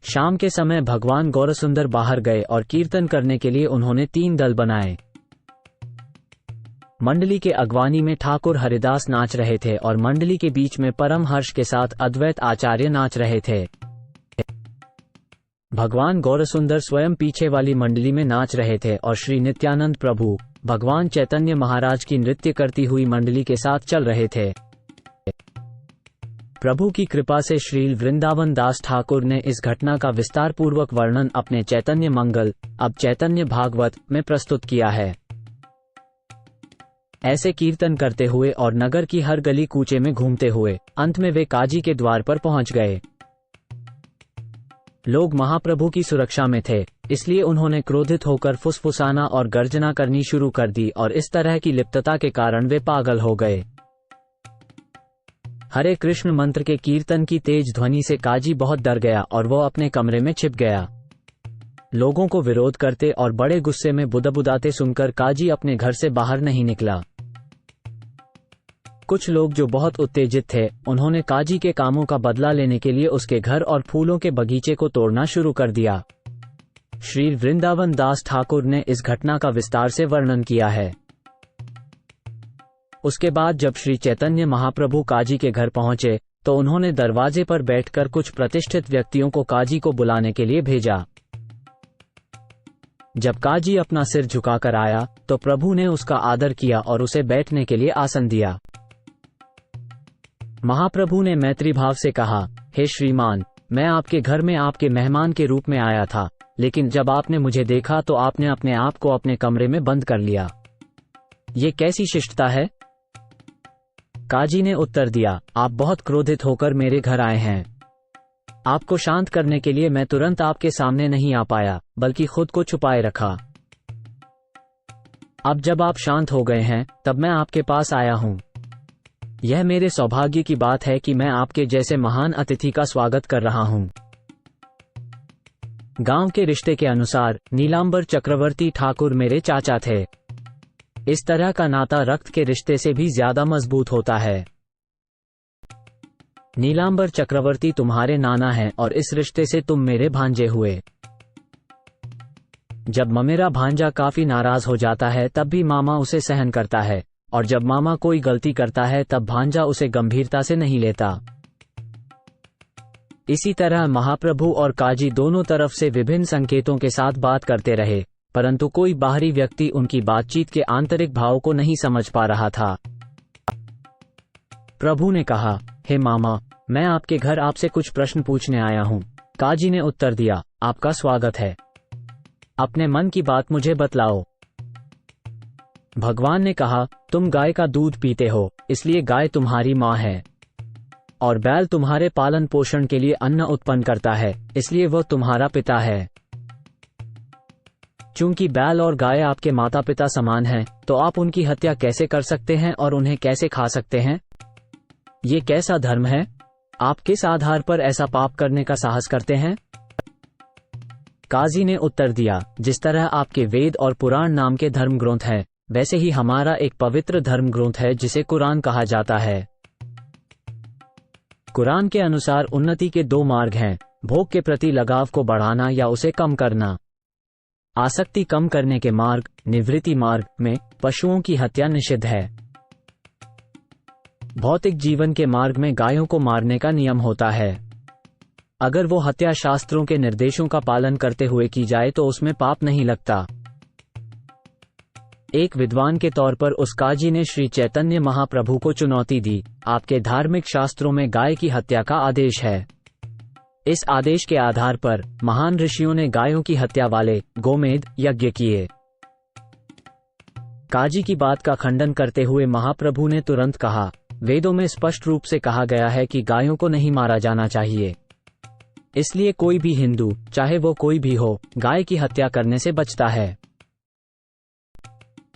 शाम के समय भगवान गौरसुंदर बाहर गए और कीर्तन करने के लिए उन्होंने 3 दल बनाए। मंडली के अगवानी में ठाकुर हरिदास नाच रहे थे और मंडली के बीच में परम हर्ष के साथ अद्वैत आचार्य नाच रहे थे। भगवान गौरसुंदर स्वयं पीछे वाली मंडली में नाच रहे थे और श्री नित्यानंद प्रभु भगवान चैतन्य महाराज की नृत्य करती हुई मंडली के साथ चल रहे थे। प्रभु की कृपा से श्री वृंदावन दास ठाकुर ने इस घटना का विस्तार पूर्वक वर्णन अपने चैतन्य मंगल अब चैतन्य भागवत में प्रस्तुत किया है। ऐसे कीर्तन करते हुए और नगर की हर गली कूचे में घूमते हुए अंत में वे काजी के द्वार पर पहुंच गए। लोग महाप्रभु की सुरक्षा में थे, इसलिए उन्होंने क्रोधित होकर फुसफुसाना और गर्जना करनी शुरू कर दी और इस तरह की लिप्तता के कारण वे पागल हो गए। हरे कृष्ण मंत्र के कीर्तन की तेज ध्वनि से काजी बहुत डर गया और वो अपने कमरे में छिप गया। लोगों को विरोध करते और बड़े गुस्से में बुदबुदाते सुनकर काजी अपने घर से बाहर नहीं निकला। कुछ लोग जो बहुत उत्तेजित थे, उन्होंने काजी के कामों का बदला लेने के लिए उसके घर और फूलों के बगीचे को तोड़ना शुरू कर दिया। श्री वृंदावन दास ठाकुर ने इस घटना का विस्तार से वर्णन किया है। उसके बाद जब श्री चैतन्य महाप्रभु काजी के घर पहुंचे तो उन्होंने दरवाजे पर बैठकर कुछ प्रतिष्ठित व्यक्तियों को काजी को बुलाने के लिए भेजा। जब काजी अपना सिर झुकाकर आया तो प्रभु ने उसका आदर किया और उसे बैठने के लिए आसन दिया। महाप्रभु ने मैत्री भाव से कहा, हे श्रीमान, मैं आपके घर में आपके मेहमान के रूप में आया था, लेकिन जब आपने मुझे देखा तो आपने अपने आप को अपने कमरे में बंद कर लिया। ये कैसी शिष्टता है? काजी ने उत्तर दिया, आप बहुत क्रोधित होकर मेरे घर आए हैं। आपको शांत करने के लिए मैं तुरंत आपके सामने नहीं आ पाया, बल्कि खुद को छुपाए रखा। अब जब आप शांत हो गए हैं तब मैं आपके पास आया हूं। यह मेरे सौभाग्य की बात है कि मैं आपके जैसे महान अतिथि का स्वागत कर रहा हूं। गांव के रिश्ते के अनुसार नीलांबर चक्रवर्ती ठाकुर मेरे चाचा थे। इस तरह का नाता रक्त के रिश्ते से भी ज्यादा मजबूत होता है। नीलांबर चक्रवर्ती तुम्हारे नाना हैं और इस रिश्ते से तुम मेरे भांजे हुए। जब ममेरा भांजा काफी नाराज हो जाता है तब भी मामा उसे सहन करता है, और जब मामा कोई गलती करता है तब भांजा उसे गंभीरता से नहीं लेता। इसी तरह महाप्रभु और काजी दोनों तरफ से विभिन्न संकेतों के साथ बात करते रहे, परंतु कोई बाहरी व्यक्ति उनकी बातचीत के आंतरिक भाव को नहीं समझ पा रहा था। प्रभु ने कहा, हे मामा, मैं आपके घर आपसे कुछ प्रश्न पूछने आया हूँ। काजी ने उत्तर दिया, आपका स्वागत है। अपने मन की बात मुझे बतलाओ। भगवान ने कहा, तुम गाय का दूध पीते हो, इसलिए गाय तुम्हारी माँ है, और बैल तुम्हारे पालन पोषण के लिए अन्न उत्पन्न करता है, इसलिए वह तुम्हारा पिता है। चूंकि बैल और गाय आपके माता पिता समान हैं, तो आप उनकी हत्या कैसे कर सकते हैं और उन्हें कैसे खा सकते हैं? ये कैसा धर्म है? आप किस आधार पर ऐसा पाप करने का साहस करते हैं? काजी ने उत्तर दिया, जिस तरह आपके वेद और पुराण नाम के धर्म ग्रंथ हैं, वैसे ही हमारा एक पवित्र धर्म ग्रंथ है जिसे कुरान कहा जाता है। कुरान के अनुसार उन्नति के 2 मार्ग हैं, भोग के प्रति लगाव को बढ़ाना या उसे कम करना। आसक्ति कम करने के मार्ग, निवृत्ति मार्ग में पशुओं की हत्या निषिद्ध है। भौतिक जीवन के मार्ग में गायों को मारने का नियम होता है। अगर वो हत्या शास्त्रों के निर्देशों का पालन करते हुए की जाए तो उसमें पाप नहीं लगता। एक विद्वान के तौर पर उस काजी ने श्री चैतन्य महाप्रभु को चुनौती दी, आपके धार्मिक शास्त्रों में गाय की हत्या का आदेश है। इस आदेश के आधार पर महान ऋषियों ने गायों की हत्या वाले गोमेध यज्ञ किए। काजी की बात का खंडन करते हुए महाप्रभु ने तुरंत कहा, वेदों में स्पष्ट रूप से कहा गया है कि गायों को नहीं मारा जाना चाहिए। इसलिए कोई भी हिंदू, चाहे वो कोई भी हो, गाय की हत्या करने से बचता है।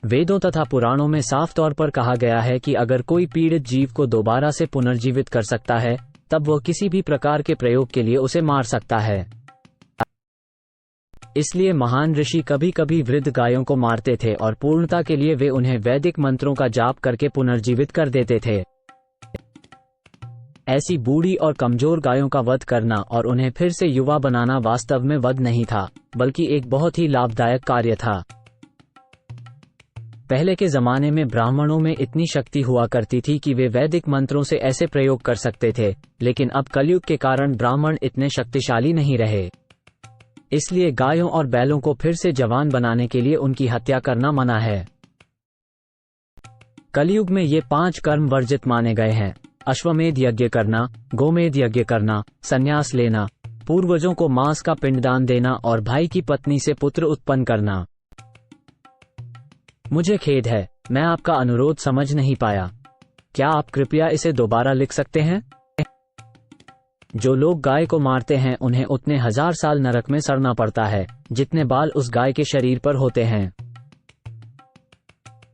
वेदों तथा पुराणों में साफ तौर पर कहा गया है कि अगर कोई पीड़ित जीव को दोबारा से पुनर्जीवित कर सकता है, तब वह किसी भी प्रकार के प्रयोग के लिए उसे मार सकता है। इसलिए महान ऋषि कभी कभी वृद्ध गायों को मारते थे और पूर्णता के लिए वे उन्हें वैदिक मंत्रों का जाप करके पुनर्जीवित कर देते थे। ऐसी बूढ़ी और कमजोर गायों का वध करना और उन्हें फिर से युवा बनाना वास्तव में वध नहीं था, बल्कि एक बहुत ही लाभदायक कार्य था। पहले के जमाने में ब्राह्मणों में इतनी शक्ति हुआ करती थी कि वे वैदिक मंत्रों से ऐसे प्रयोग कर सकते थे, लेकिन अब कलयुग के कारण ब्राह्मण इतने शक्तिशाली नहीं रहे। इसलिए गायों और बैलों को फिर से जवान बनाने के लिए उनकी हत्या करना मना है। कलयुग में ये 5 कर्म वर्जित माने गए हैं: अश्वमेध यज्ञ करना, गोमेध यज्ञ करना, संन्यास लेना, पूर्वजों को मांस का पिंडदान देना और भाई की पत्नी से पुत्र उत्पन्न करना। मुझे खेद है, मैं आपका अनुरोध समझ नहीं पाया। क्या आप कृपया इसे दोबारा लिख सकते हैं? जो लोग गाय को मारते हैं उन्हें उतने 1000 साल नरक में सड़ना पड़ता है जितने बाल उस गाय के शरीर पर होते हैं।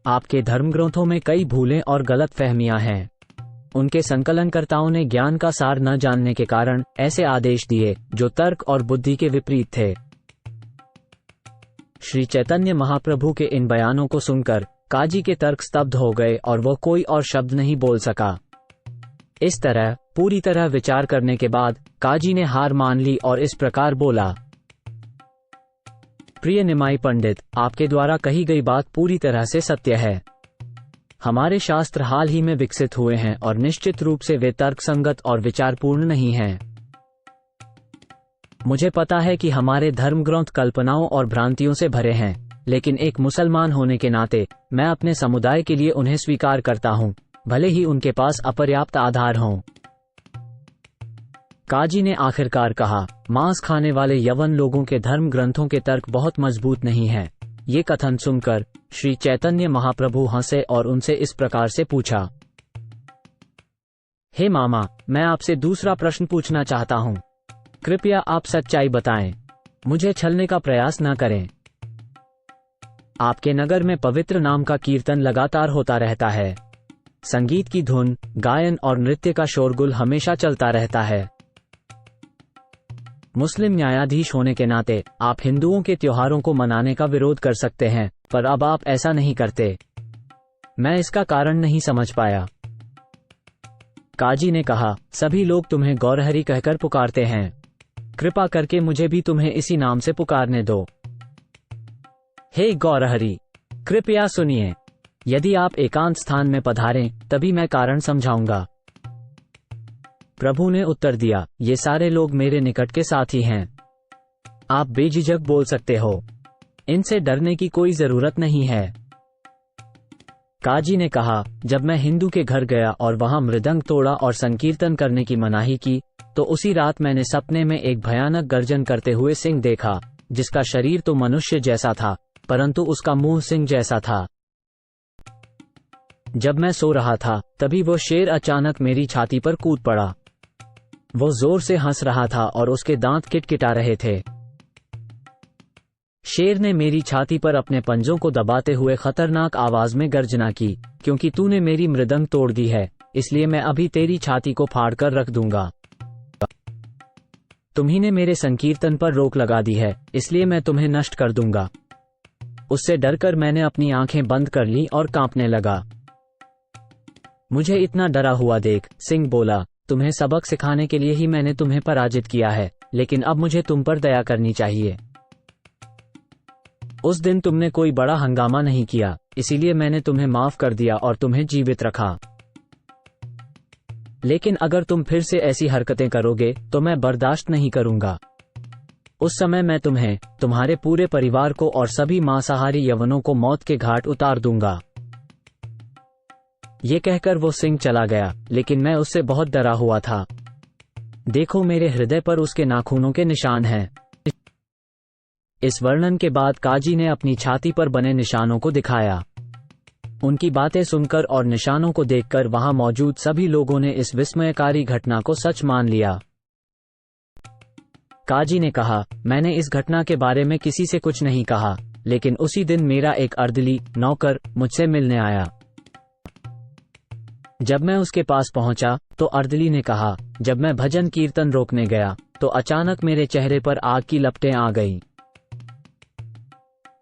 आपके धर्मग्रंथों में कई भूलें और गलत फहमियां हैं। उनके संकलनकर्ताओं ने ज्ञान का सार न जानने के कारण ऐसे आदेश दिए जो तर्क और बुद्धि के विपरीत थे। श्री चैतन्य महाप्रभु के इन बयानों को सुनकर काजी के तर्क स्तब्ध हो गए और वह कोई और शब्द नहीं बोल सका। इस तरह पूरी तरह विचार करने के बाद काजी ने हार मान ली और इस प्रकार बोला, प्रिय निमाई पंडित, आपके द्वारा कही गई बात पूरी तरह से सत्य है। हमारे शास्त्र हाल ही में विकसित हुए हैं और निश्चित रूप से वे तर्कसंगत और विचारपूर्ण नहीं हैं। मुझे पता है कि हमारे धर्मग्रंथ कल्पनाओं और भ्रांतियों से भरे हैं, लेकिन एक मुसलमान होने के नाते मैं अपने समुदाय के लिए उन्हें स्वीकार करता हूं, भले ही उनके पास अपर्याप्त आधार हों। काजी ने आखिरकार कहा, मांस खाने वाले यवन लोगों के धर्म ग्रंथों के तर्क बहुत मजबूत नहीं हैं। ये कथन सुनकर श्री चैतन्य महाप्रभु हंसे और उनसे इस प्रकार से पूछा, हे मामा, मैं आपसे दूसरा प्रश्न पूछना चाहता हूँ। कृपया आप सच्चाई बताएं, मुझे छलने का प्रयास न करें। आपके नगर में पवित्र नाम का कीर्तन लगातार होता रहता है। संगीत की धुन, गायन और नृत्य का शोरगुल हमेशा चलता रहता है। मुस्लिम न्यायाधीश होने के नाते आप हिंदुओं के त्योहारों को मनाने का विरोध कर सकते हैं, पर अब आप ऐसा नहीं करते। मैं इसका कारण नहीं समझ पाया। काजी ने कहा, सभी लोग तुम्हें गौरहरि कहकर पुकारते हैं। कृपा करके मुझे भी तुम्हें इसी नाम से पुकारने दो। हे गौरहरि, कृपया सुनिए। यदि आप एकांत स्थान में पधारें तभी मैं कारण समझाऊंगा। प्रभु ने उत्तर दिया, ये सारे लोग मेरे निकट के साथी हैं। आप बेझिझक बोल सकते हो। इनसे डरने की कोई जरूरत नहीं है। काजी ने कहा, जब मैं हिंदू के घर गया और वहां मृदंग तोड़ा और संकीर्तन करने की मनाही की, तो उसी रात मैंने सपने में एक भयानक गर्जन करते हुए सिंह देखा, जिसका शरीर तो मनुष्य जैसा था, परंतु उसका मुंह सिंह जैसा था। जब मैं सो रहा था तभी वो शेर अचानक मेरी छाती पर कूद पड़ा। वो जोर से हंस रहा था और उसके दांत किटकिटा रहे थे। शेर ने मेरी छाती पर अपने पंजों को दबाते हुए खतरनाक आवाज में गर्जना की, क्योंकि तूने मेरी मृदंग तोड़ दी है, इसलिए मैं अभी तेरी छाती को फाड़कर रख दूंगा। तुम्ही ने मेरे संकीर्तन पर रोक लगा दी है, इसलिए मैं तुम्हें नष्ट कर दूंगा। उससे डरकर मैंने अपनी आंखें बंद कर ली और कांपने लगा। मुझे इतना डरा हुआ देख सिंह बोला, तुम्हें सबक सिखाने के लिए ही मैंने तुम्हें पराजित किया है, लेकिन अब मुझे तुम पर दया करनी चाहिए। उस दिन तुमने कोई बड़ा हंगामा नहीं किया, इसीलिए मैंने तुम्हें माफ कर दिया और तुम्हें जीवित रखा। लेकिन अगर तुम फिर से ऐसी हरकतें करोगे तो मैं बर्दाश्त नहीं करूंगा। उस समय मैं तुम्हें, तुम्हारे पूरे परिवार को और सभी मांसाहारी यवनों को मौत के घाट उतार दूंगा। ये कहकर वो सिंह चला गया, लेकिन मैं उससे बहुत डरा हुआ था। देखो, मेरे हृदय पर उसके नाखूनों के निशान हैं। इस वर्णन के बाद काजी ने अपनी छाती पर बने निशानों को दिखाया। उनकी बातें सुनकर और निशानों को देखकर वहां मौजूद सभी लोगों ने इस विस्मयकारी घटना को सच मान लिया। काजी ने कहा, मैंने इस घटना के बारे में किसी से कुछ नहीं कहा, लेकिन उसी दिन मेरा एक अर्दली नौकर मुझसे मिलने आया। जब मैं उसके पास पहुंचा तो अर्दली ने कहा, जब मैं भजन कीर्तन रोकने गया तो अचानक मेरे चेहरे पर आग की लपटें आ गईं।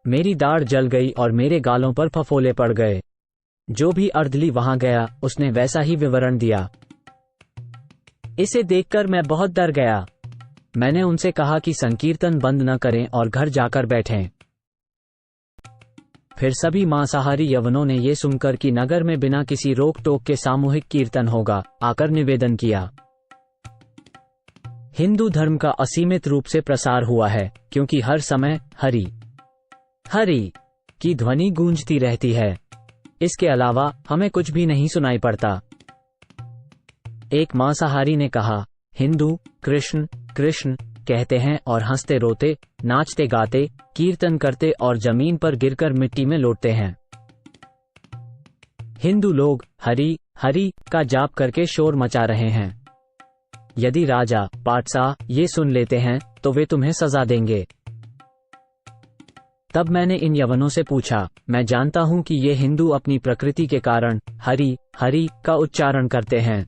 मेरी दाढ़ जल गई और मेरे गालों पर फफोले पड़ गए। जो भी अर्दली वहां गया उसने वैसा ही विवरण दिया। इसे देखकर मैं बहुत डर गया। मैंने उनसे कहा कि संकीर्तन बंद न करें और घर जाकर बैठें। फिर सभी मांसाहारी यवनों ने ये सुनकर कि नगर में बिना किसी रोक टोक के सामूहिक कीर्तन होगा, आकर निवेदन किया। हिंदू धर्म का असीमित रूप से प्रसार हुआ है, क्योंकि हर समय हरि हरि की ध्वनि गूंजती रहती है। इसके अलावा हमें कुछ भी नहीं सुनाई पड़ता। एक मांसाहारी ने कहा, हिंदू कृष्ण कृष्ण कहते हैं और हंसते रोते, नाचते गाते, कीर्तन करते और जमीन पर गिरकर मिट्टी में लौटते हैं। हिंदू लोग हरि हरि का जाप करके शोर मचा रहे हैं। यदि राजा पाटशाह ये सुन लेते हैं तो वे तुम्हें सजा देंगे। तब मैंने इन यवनों से पूछा, मैं जानता हूं कि ये हिंदू अपनी प्रकृति के कारण हरि हरि का उच्चारण करते हैं।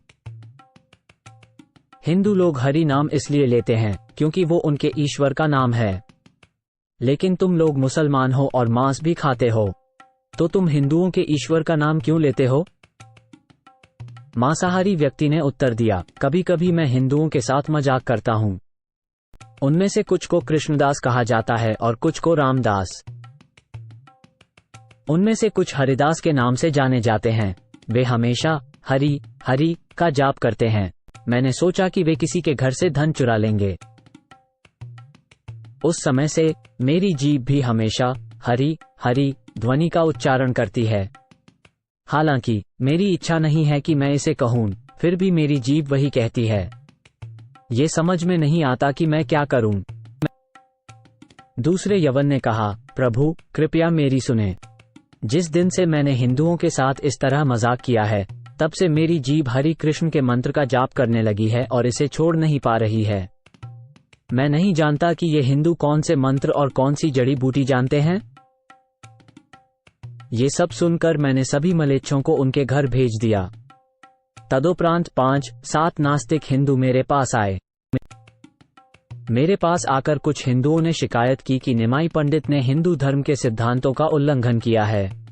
हिंदू लोग हरि नाम इसलिए लेते हैं क्योंकि वो उनके ईश्वर का नाम है। लेकिन तुम लोग मुसलमान हो और मांस भी खाते हो, तो तुम हिंदुओं के ईश्वर का नाम क्यों लेते हो? मांसाहारी व्यक्ति ने उत्तर दिया, कभी कभी मैं हिंदुओं के साथ मजाक करता हूं। उनमें से कुछ को कृष्णदास कहा जाता है और कुछ को रामदास। उनमें से कुछ हरिदास के नाम से जाने जाते हैं। वे हमेशा हरि हरि का जाप करते हैं। मैंने सोचा कि वे किसी के घर से धन चुरा लेंगे। उस समय से मेरी जीभ भी हमेशा हरि हरि ध्वनि का उच्चारण करती है। हालांकि मेरी इच्छा नहीं है कि मैं इसे कहूं, फिर भी मेरी जीभ वही कहती है। ये समझ में नहीं आता कि मैं क्या करूं। दूसरे यवन ने कहा, प्रभु कृपया मेरी सुने। जिस दिन से मैंने हिंदुओं के साथ इस तरह मजाक किया है, तब से मेरी जीभ हरि कृष्ण के मंत्र का जाप करने लगी है और इसे छोड़ नहीं पा रही है। मैं नहीं जानता कि ये हिंदू कौन से मंत्र और कौन सी जड़ी बूटी जानते हैं। ये सब सुनकर मैंने सभी मलेच्छों को उनके घर भेज दिया। तदुपरांत 5-7 नास्तिक हिंदू मेरे पास आए। मेरे पास आकर कुछ हिंदुओं ने शिकायत की कि निमाई पंडित ने हिंदू धर्म के सिद्धांतों का उल्लंघन किया है।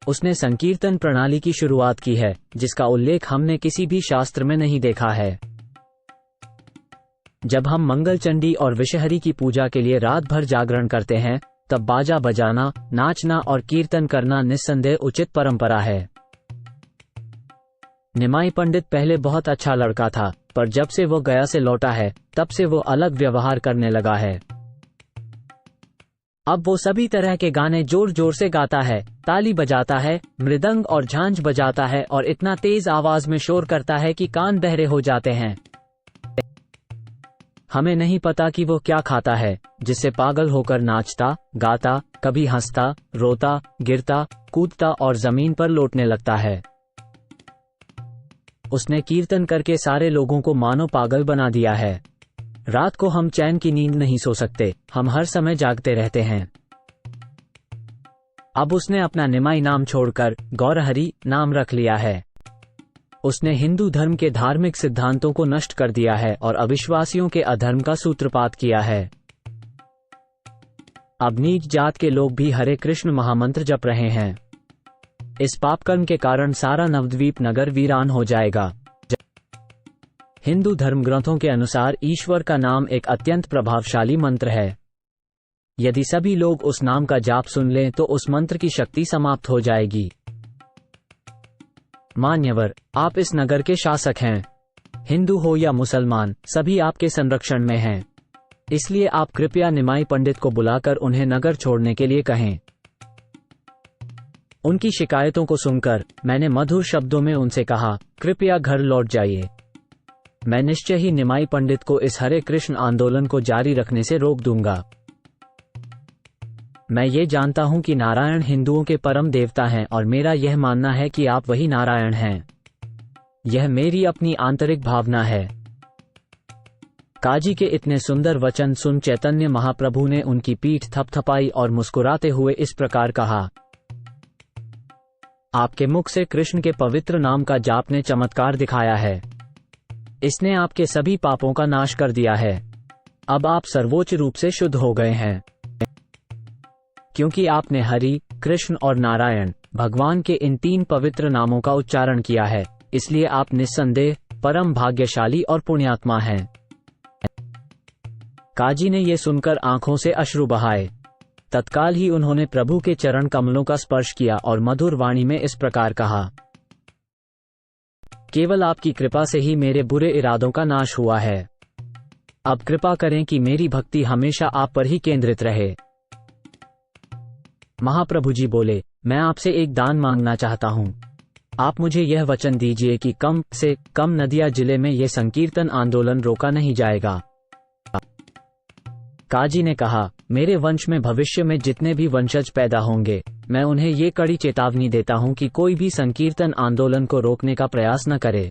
उसने संकीर्तन प्रणाली की शुरुआत की है, जिसका उल्लेख हमने किसी भी शास्त्र में नहीं देखा है। जब हम मंगल चंडी और विषहरी की पूजा के लिए रात भर जागरण करते हैं, तब बाजा बजाना, नाचना और कीर्तन करना निस्संदेह उचित परंपरा है। निमाई पंडित पहले बहुत अच्छा लड़का था, पर जब से वो गया से लौटा है, तब से वो अलग व्यवहार करने लगा है। अब वो सभी तरह के गाने जोर जोर से गाता है, ताली बजाता है, मृदंग और झांझ बजाता है और इतना तेज आवाज में शोर करता है कि कान बहरे हो जाते हैं। हमें नहीं पता कि वो क्या खाता है, जिससे पागल होकर नाचता, गाता, कभी हंसता, रोता, गिरता, कूदता और जमीन पर लौटने लगता है। उसने कीर्तन करके सारे लोगों को मानो पागल बना दिया है। रात को हम चैन की नींद नहीं सो सकते, हम हर समय जागते रहते हैं। अब उसने अपना निमाई नाम छोड़कर गौरहरि नाम रख लिया है। उसने हिंदू धर्म के धार्मिक सिद्धांतों को नष्ट कर दिया है और अविश्वासियों के अधर्म का सूत्रपात किया है। अब नीच जात के लोग भी हरे कृष्ण महामंत्र जप रहे हैं। इस पापकर्म के कारण सारा नवद्वीप नगर वीरान हो जाएगा। हिंदू धर्म ग्रंथों के अनुसार ईश्वर का नाम एक अत्यंत प्रभावशाली मंत्र है। यदि सभी लोग उस नाम का जाप सुन लें तो उस मंत्र की शक्ति समाप्त हो जाएगी। मान्यवर, आप इस नगर के शासक हैं। हिंदू हो या मुसलमान, सभी आपके संरक्षण में हैं। इसलिए आप कृपया निमाई पंडित को बुलाकर उन्हें नगर छोड़ने के लिए कहें। उनकी शिकायतों को सुनकर मैंने मधुर शब्दों में उनसे कहा, कृपया घर लौट जाइए। मैं निश्चय ही निमाई पंडित को इस हरे कृष्ण आंदोलन को जारी रखने से रोक दूंगा। मैं ये जानता हूं कि नारायण हिंदुओं के परम देवता हैं और मेरा यह मानना है कि आप वही नारायण हैं। यह मेरी अपनी आंतरिक भावना है। काजी के इतने सुंदर वचन सुन चैतन्य महाप्रभु ने उनकी पीठ थपथपाई और मुस्कुराते हुए इस प्रकार कहा, आपके मुख से कृष्ण के पवित्र नाम का जाप ने चमत्कार दिखाया है। इसने आपके सभी पापों का नाश कर दिया है। अब आप सर्वोच्च रूप से शुद्ध हो गए हैं, क्योंकि आपने हरि, कृष्ण और नारायण भगवान के इन 3 पवित्र नामों का उच्चारण किया है। इसलिए आप निस्संदेह परम भाग्यशाली और पुण्यात्मा हैं। काजी ने ये सुनकर आंखों से अश्रु बहाए। तत्काल ही उन्होंने प्रभु के चरण कमलों का स्पर्श किया और मधुर वाणी में इस प्रकार कहा, केवल आपकी कृपा से ही मेरे बुरे इरादों का नाश हुआ है। अब कृपा करें कि मेरी भक्ति हमेशा आप पर ही केंद्रित रहे। महाप्रभु जी बोले, मैं आपसे एक दान मांगना चाहता हूँ। आप मुझे यह वचन दीजिए कि कम से कम नदिया जिले में यह संकीर्तन आंदोलन रोका नहीं जाएगा। काजी ने कहा, मेरे वंश में भविष्य में जितने भी वंशज पैदा होंगे, मैं उन्हें ये कड़ी चेतावनी देता हूँ कि कोई भी संकीर्तन आंदोलन को रोकने का प्रयास न करे।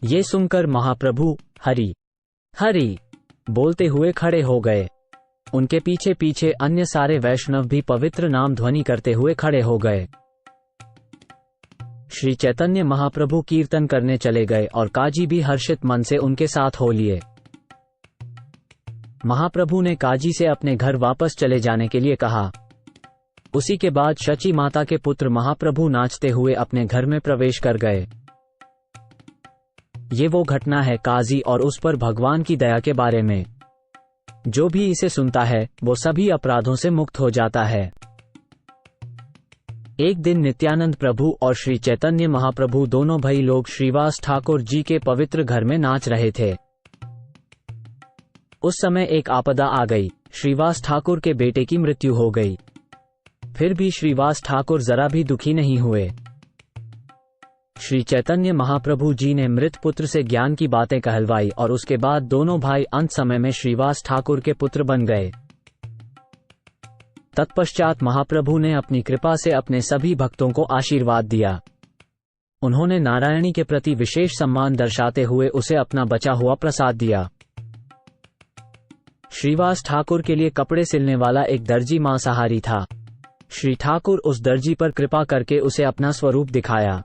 ये सुनकर महाप्रभु हरि हरि बोलते हुए खड़े हो गए। उनके पीछे पीछे अन्य सारे वैष्णव भी पवित्र नाम ध्वनि करते हुए खड़े हो गए। श्री चैतन्य महाप्रभु कीर्तन करने चले गए और काजी भी हर्षित मन से उनके साथ हो लिए। महाप्रभु ने काजी से अपने घर वापस चले जाने के लिए कहा। उसी के बाद शची माता के पुत्र महाप्रभु नाचते हुए अपने घर में प्रवेश कर गए। ये वो घटना है काजी और उस पर भगवान की दया के बारे में। जो भी इसे सुनता है वो सभी अपराधों से मुक्त हो जाता है। एक दिन नित्यानंद प्रभु और श्री चैतन्य महाप्रभु दोनों भाई लोग श्रीवास ठाकुर जी के पवित्र घर में नाच रहे थे। उस समय एक आपदा आ गई। श्रीवास ठाकुर के बेटे की मृत्यु हो गई। फिर भी श्रीवास ठाकुर जरा भी दुखी नहीं हुए। श्री चैतन्य महाप्रभु जी ने मृत पुत्र से ज्ञान की बातें कहलवाई और उसके बाद दोनों भाई अंत समय में श्रीवास ठाकुर के पुत्र बन गए। तत्पश्चात महाप्रभु ने अपनी कृपा से अपने सभी भक्तों को आशीर्वाद दिया। उन्होंने नारायणी के प्रति विशेष सम्मान दर्शाते हुए उसे अपना बचा हुआ प्रसाद दिया। श्रीवास ठाकुर के लिए कपड़े सिलने वाला एक दर्जी मांसाहारी था। श्री ठाकुर उस दर्जी पर कृपा करके उसे अपना स्वरूप दिखाया।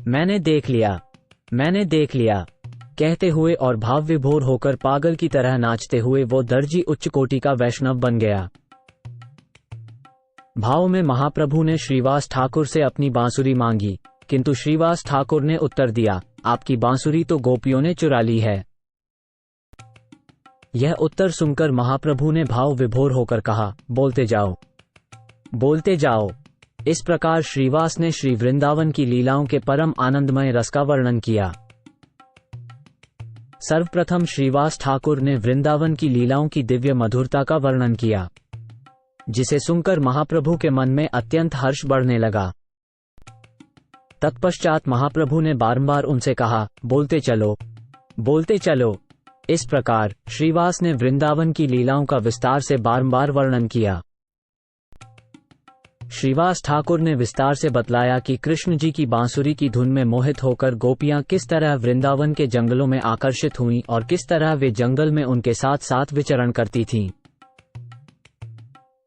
मैंने देख लिया कहते हुए और भाव विभोर होकर पागल की तरह नाचते हुए वो दर्जी उच्च कोटि का वैष्णव बन गया। भाव में महाप्रभु ने श्रीवास ठाकुर से अपनी बांसुरी मांगी, किंतु श्रीवास ठाकुर ने उत्तर दिया, आपकी बांसुरी तो गोपियों ने चुरा ली है। यह उत्तर सुनकर महाप्रभु ने भाव विभोर होकर कहा, बोलते जाओ। इस प्रकार श्रीवास ने श्री वृंदावन की लीलाओं के परम आनंदमय रस का वर्णन किया। सर्वप्रथम श्रीवास ठाकुर ने वृंदावन की लीलाओं की दिव्य मधुरता का वर्णन किया, जिसे सुनकर महाप्रभु के मन में अत्यंत हर्ष बढ़ने लगा। तत्पश्चात महाप्रभु ने बारंबार उनसे कहा, बोलते चलो। इस प्रकार श्रीवास ने वृंदावन की लीलाओं का विस्तार से बारंबार वर्णन किया। श्रीवास ठाकुर ने विस्तार से बतलाया कि कृष्ण जी की बांसुरी की धुन में मोहित होकर गोपियां किस तरह वृंदावन के जंगलों में आकर्षित हुईं और किस तरह वे जंगल में उनके साथ साथ विचरण करती थीं।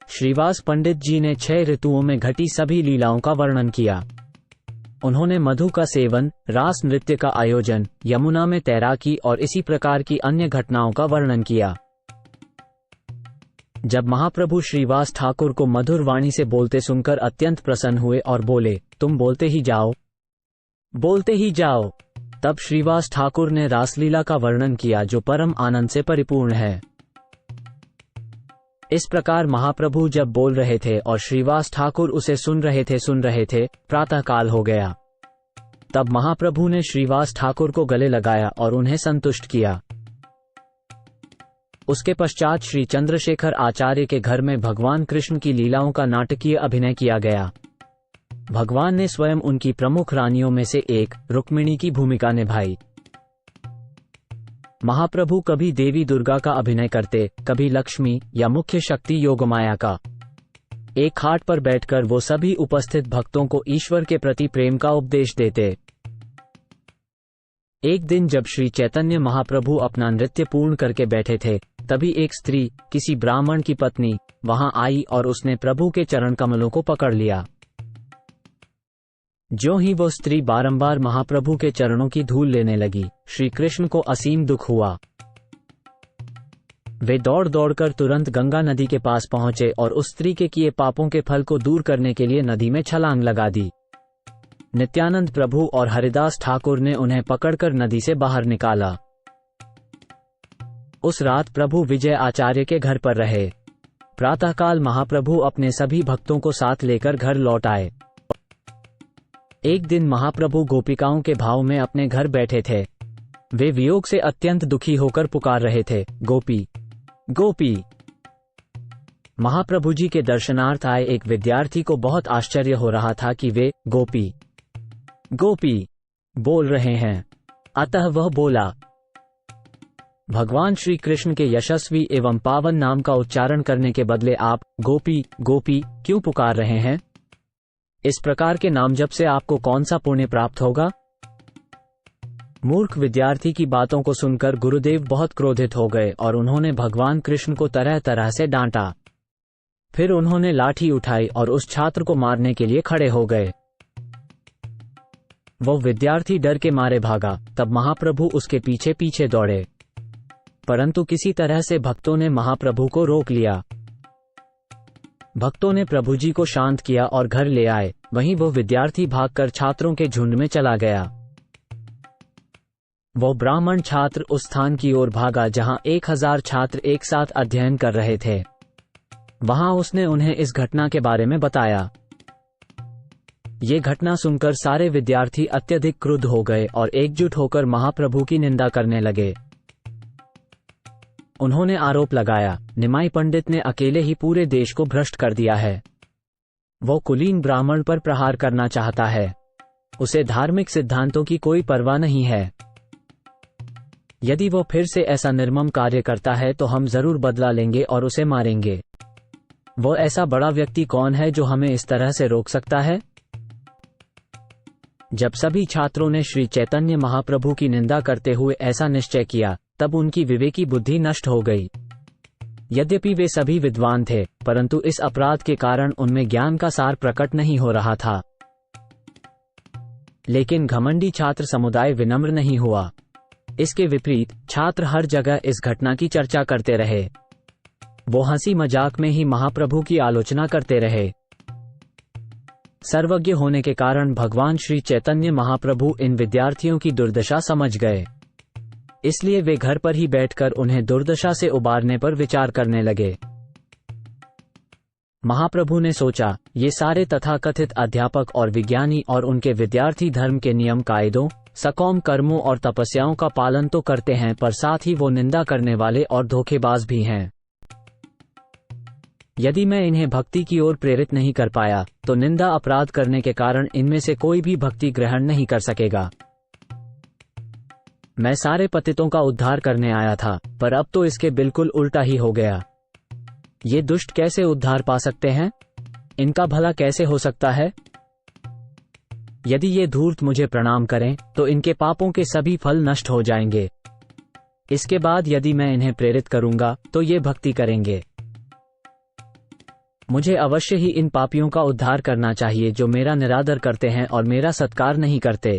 श्रीवास पंडित जी ने 6 ऋतुओं में घटी सभी लीलाओं का वर्णन किया। उन्होंने मधु का सेवन, रास नृत्य का आयोजन, यमुना में तैराकी और इसी प्रकार की अन्य घटनाओं का वर्णन किया। जब महाप्रभु श्रीवास ठाकुर को मधुर वाणी से बोलते सुनकर अत्यंत प्रसन्न हुए और बोले, तुम बोलते ही जाओ। तब श्रीवास ठाकुर ने रासलीला का वर्णन किया जो परम आनंद से परिपूर्ण है। इस प्रकार महाप्रभु जब बोल रहे थे और श्रीवास ठाकुर उसे सुन रहे थे, प्रातःकाल हो गया। तब महाप्रभु ने श्रीवास ठाकुर को गले लगाया और उन्हें संतुष्ट किया। उसके पश्चात श्री चंद्रशेखर आचार्य के घर में भगवान कृष्ण की लीलाओं का नाटकीय अभिनय किया गया। भगवान ने स्वयं उनकी प्रमुख रानियों में से एक रुक्मिणी की भूमिका निभाई। महाप्रभु कभी देवी दुर्गा का अभिनय करते, कभी लक्ष्मी या मुख्य शक्ति योगमाया का। एक खाट पर बैठकर वो सभी उपस्थित भक्तों को ईश्वर के प्रति प्रेम का उपदेश देते। एक दिन जब श्री चैतन्य महाप्रभु अपना नृत्य पूर्ण करके बैठे थे, तभी एक स्त्री, किसी ब्राह्मण की पत्नी, वहां आई और उसने प्रभु के चरण कमलों को पकड़ लिया। ज्यों ही वो स्त्री बारंबार महाप्रभु के चरणों की धूल लेने लगी, श्री कृष्ण को असीम दुख हुआ। वे दौड़ दौड़कर तुरंत गंगा नदी के पास पहुंचे और उस स्त्री के किए पापों के फल को दूर करने के लिए नदी में छलांग लगा दी। नित्यानंद प्रभु और हरिदास ठाकुर ने उन्हें पकड़कर नदी से बाहर निकाला। उस रात प्रभु विजय आचार्य के घर पर रहे। प्रातःकाल महाप्रभु अपने सभी भक्तों को साथ लेकर घर लौट आए। एक दिन महाप्रभु गोपिकाओं के भाव में अपने घर बैठे थे। वे वियोग से अत्यंत दुखी होकर पुकार रहे थे, गोपी गोपी। महाप्रभु जी के दर्शनार्थ आए एक विद्यार्थी को बहुत आश्चर्य हो रहा था कि वे गोपी गोपी बोल रहे हैं। अतः वह बोला, भगवान श्री कृष्ण के यशस्वी एवं पावन नाम का उच्चारण करने के बदले आप गोपी गोपी क्यों पुकार रहे हैं? इस प्रकार के नाम जप से आपको कौन सा पुण्य प्राप्त होगा? मूर्ख विद्यार्थी की बातों को सुनकर गुरुदेव बहुत क्रोधित हो गए और उन्होंने भगवान कृष्ण को तरह तरह से डांटा। फिर उन्होंने लाठी उठाई और उस छात्र को मारने के लिए खड़े हो गए। वो विद्यार्थी डर के मारे भागा। तब महाप्रभु उसके पीछे पीछे दौड़े, परंतु किसी तरह से भक्तों ने महाप्रभु को रोक लिया। भक्तों ने प्रभु जी को शांत किया और घर ले आए। वहीं वो विद्यार्थी भागकर छात्रों के झुंड में चला गया। वो ब्राह्मण छात्र उस स्थान की ओर भागा जहां 1000 छात्र एक साथ अध्ययन कर रहे थे। वहां उसने उन्हें इस घटना के बारे में बताया। ये घटना सुनकर सारे विद्यार्थी अत्यधिक क्रुद्ध हो गए और एकजुट होकर महाप्रभु की निंदा करने लगे। उन्होंने आरोप लगाया, निमाई पंडित ने अकेले ही पूरे देश को भ्रष्ट कर दिया है। वो कुलीन ब्राह्मण पर प्रहार करना चाहता है। उसे धार्मिक सिद्धांतों की कोई परवाह नहीं है। यदि वो फिर से ऐसा निर्मम कार्य करता है तो हम जरूर बदला लेंगे और उसे मारेंगे। वो ऐसा बड़ा व्यक्ति कौन है जो हमें इस तरह से रोक सकता है? जब सभी छात्रों ने श्री चैतन्य महाप्रभु की निंदा करते हुए ऐसा निश्चय किया, तब उनकी विवेकी बुद्धि नष्ट हो गई। यद्यपि वे सभी विद्वान थे, परंतु इस अपराध के कारण उनमें ज्ञान का सार प्रकट नहीं हो रहा था। लेकिन घमंडी छात्र समुदाय विनम्र नहीं हुआ। इसके विपरीत छात्र हर जगह इस घटना की चर्चा करते रहे। वो हंसी मजाक में ही महाप्रभु की आलोचना करते रहे। सर्वज्ञ होने के कारण भगवान श्री चैतन्य महाप्रभु इन विद्यार्थियों की दुर्दशा समझ गए। इसलिए वे घर पर ही बैठकर उन्हें दुर्दशा से उबारने पर विचार करने लगे। महाप्रभु ने सोचा, ये सारे तथाकथित अध्यापक और विज्ञानी और उनके विद्यार्थी धर्म के नियम कायदों, सकौम कर्मों और तपस्याओं का पालन तो करते हैं, पर साथ ही वो निंदा करने वाले और धोखेबाज भी हैं। यदि मैं इन्हें भक्ति की ओर प्रेरित नहीं कर पाया, तो निंदा अपराध करने के कारण इनमें से कोई भी भक्ति ग्रहण नहीं कर सकेगा। मैं सारे पतितों का उद्धार करने आया था, पर अब तो इसके बिल्कुल उल्टा ही हो गया। ये दुष्ट कैसे उद्धार पा सकते हैं? इनका भला कैसे हो सकता है? यदि ये धूर्त मुझे प्रणाम करें, तो इनके पापों के सभी फल नष्ट हो जाएंगे। इसके बाद यदि मैं इन्हें प्रेरित करूंगा, तो ये भक्ति करेंगे। मुझे अवश्य ही इन पापियों का उद्धार करना चाहिए जो मेरा निरादर करते हैं और मेरा सत्कार नहीं करते।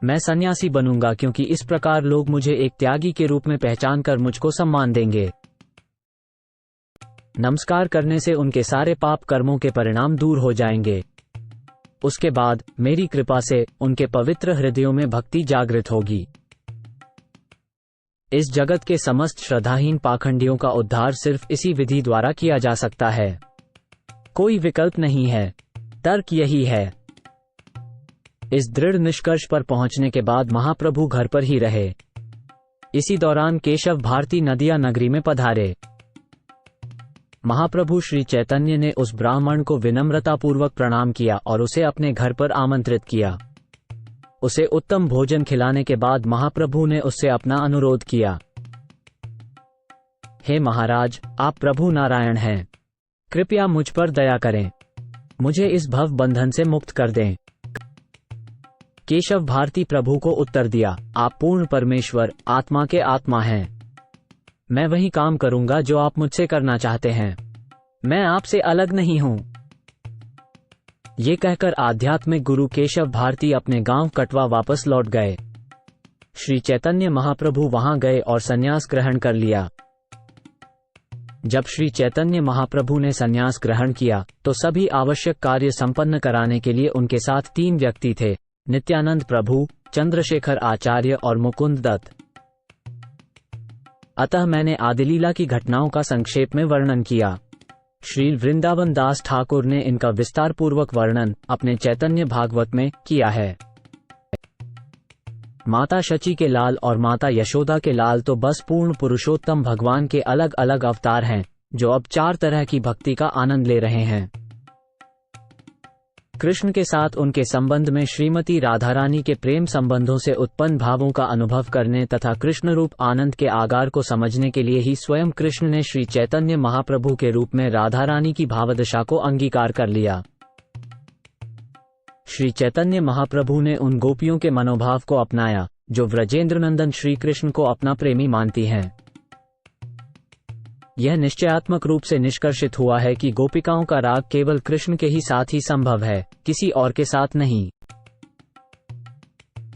मैं सन्यासी बनूंगा, क्योंकि इस प्रकार लोग मुझे एक त्यागी के रूप में पहचान कर मुझको सम्मान देंगे। नमस्कार करने से उनके सारे पाप कर्मों के परिणाम दूर हो जाएंगे। उसके बाद मेरी कृपा से उनके पवित्र हृदयों में भक्ति जागृत होगी। इस जगत के समस्त श्रद्धाहीन पाखंडियों का उद्धार सिर्फ इसी विधि द्वारा किया जा सकता है। कोई विकल्प नहीं है। तर्क यही है। इस दृढ़ निष्कर्ष पर पहुंचने के बाद महाप्रभु घर पर ही रहे। इसी दौरान केशव भारती नदिया नगरी में पधारे। महाप्रभु श्री चैतन्य ने उस ब्राह्मण को विनम्रतापूर्वक प्रणाम किया और उसे अपने घर पर आमंत्रित किया। उसे उत्तम भोजन खिलाने के बाद महाप्रभु ने उससे अपना अनुरोध किया, हे महाराज, आप प्रभु नारायण हैं। कृपया मुझ पर दया करें। मुझे इस भव बंधन से मुक्त कर दें। केशव भारती प्रभु को उत्तर दिया, आप पूर्ण परमेश्वर आत्मा के आत्मा हैं। मैं वही काम करूंगा जो आप मुझसे करना चाहते हैं। मैं आपसे अलग नहीं हूं। ये कहकर आध्यात्मिक गुरु केशव भारती अपने गांव कटवा वापस लौट गए। श्री चैतन्य महाप्रभु वहां गए और संन्यास ग्रहण कर लिया। जब श्री चैतन्य महाप्रभु ने संन्यास ग्रहण किया तो सभी आवश्यक कार्य संपन्न कराने के लिए उनके साथ 3 व्यक्ति थे, नित्यानंद प्रभु, चंद्रशेखर आचार्य और मुकुंद दत्त। अतः मैंने आदिलीला की घटनाओं का संक्षेप में वर्णन किया। श्री वृंदावन दास ठाकुर ने इनका विस्तार पूर्वक वर्णन अपने चैतन्य भागवत में किया है। माता शची के लाल और माता यशोदा के लाल तो बस पूर्ण पुरुषोत्तम भगवान के अलग अलग अवतार हैं, जो अब 4 तरह की भक्ति का आनंद ले रहे हैं। कृष्ण के साथ उनके संबंध में श्रीमती राधारानी के प्रेम संबंधों से उत्पन्न भावों का अनुभव करने तथा कृष्ण रूप आनंद के आगार को समझने के लिए ही स्वयं कृष्ण ने श्री चैतन्य महाप्रभु के रूप में राधारानी की भावदशा को अंगीकार कर लिया। श्री चैतन्य महाप्रभु ने उन गोपियों के मनोभाव को अपनाया जो व्रजेंद्रनंदन श्री कृष्ण को अपना प्रेमी मानती हैं। यह निश्चयात्मक रूप से निष्कर्षित हुआ है कि गोपिकाओं का राग केवल कृष्ण के ही साथ ही संभव है, किसी और के साथ नहीं।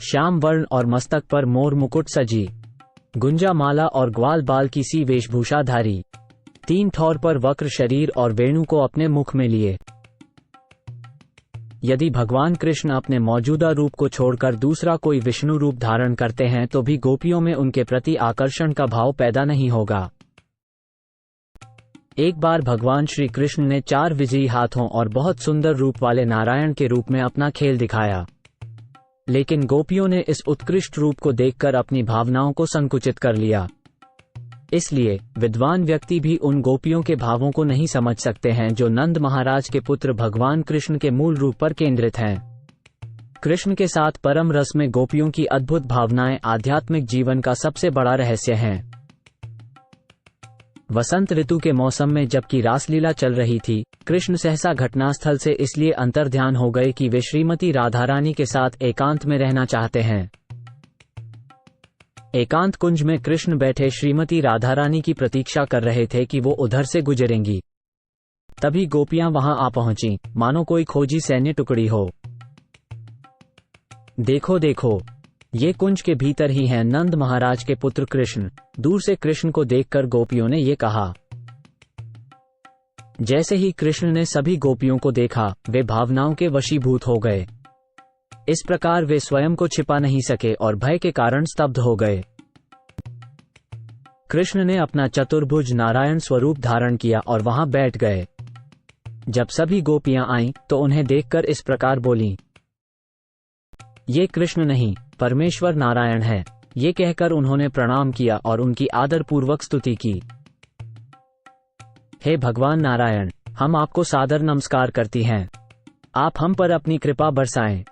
श्याम वर्ण और मस्तक पर मोर मुकुट सजी, गुंजा माला और ग्वाल बाल की सी वेशभूषाधारी, 3 ठौर पर वक्र शरीर और वेणु को अपने मुख में लिए। यदि भगवान कृष्ण अपने मौजूदा रूप को छोड़कर दूसरा कोई विष्णु रूप धारण करते हैं तो भी गोपियों में उनके प्रति आकर्षण का भाव पैदा नहीं होगा। एक बार भगवान श्री कृष्ण ने 4 विजयी हाथों और बहुत सुंदर रूप वाले नारायण के रूप में अपना खेल दिखाया, लेकिन गोपियों ने इस उत्कृष्ट रूप को देखकर अपनी भावनाओं को संकुचित कर लिया। इसलिए विद्वान व्यक्ति भी उन गोपियों के भावों को नहीं समझ सकते हैं जो नंद महाराज के पुत्र भगवान कृष्ण के मूल रूप पर केंद्रित हैं। कृष्ण के साथ परम रस में गोपियों की अद्भुत भावनाएं आध्यात्मिक जीवन का सबसे बड़ा रहस्य हैं। वसंत ऋतु के मौसम में जबकि रासलीला चल रही थी, कृष्ण सहसा घटनास्थल से इसलिए अंतर्ध्यान हो गए कि वे श्रीमती राधारानी के साथ एकांत में रहना चाहते हैं। एकांत कुंज में कृष्ण बैठे श्रीमती राधारानी की प्रतीक्षा कर रहे थे कि वो उधर से गुजरेंगी। तभी गोपियां वहां आ पहुंची, मानो कोई खोजी सैन्य टुकड़ी हो। देखो देखो, ये कुंज के भीतर ही हैं नंद महाराज के पुत्र कृष्ण। दूर से कृष्ण को देखकर गोपियों ने ये कहा। जैसे ही कृष्ण ने सभी गोपियों को देखा, वे भावनाओं के वशीभूत हो गए। इस प्रकार वे स्वयं को छिपा नहीं सके और भय के कारण स्तब्ध हो गए। कृष्ण ने अपना चतुर्भुज नारायण स्वरूप धारण किया और वहां बैठ गए। जब सभी गोपियां आईं तो उन्हें देखकर इस प्रकार बोलीं, ये कृष्ण नहीं, परमेश्वर नारायण है। ये कहकर उन्होंने प्रणाम किया और उनकी आदरपूर्वक स्तुति की। हे भगवान नारायण, हम आपको सादर नमस्कार करती हैं। आप हम पर अपनी कृपा बरसाएं।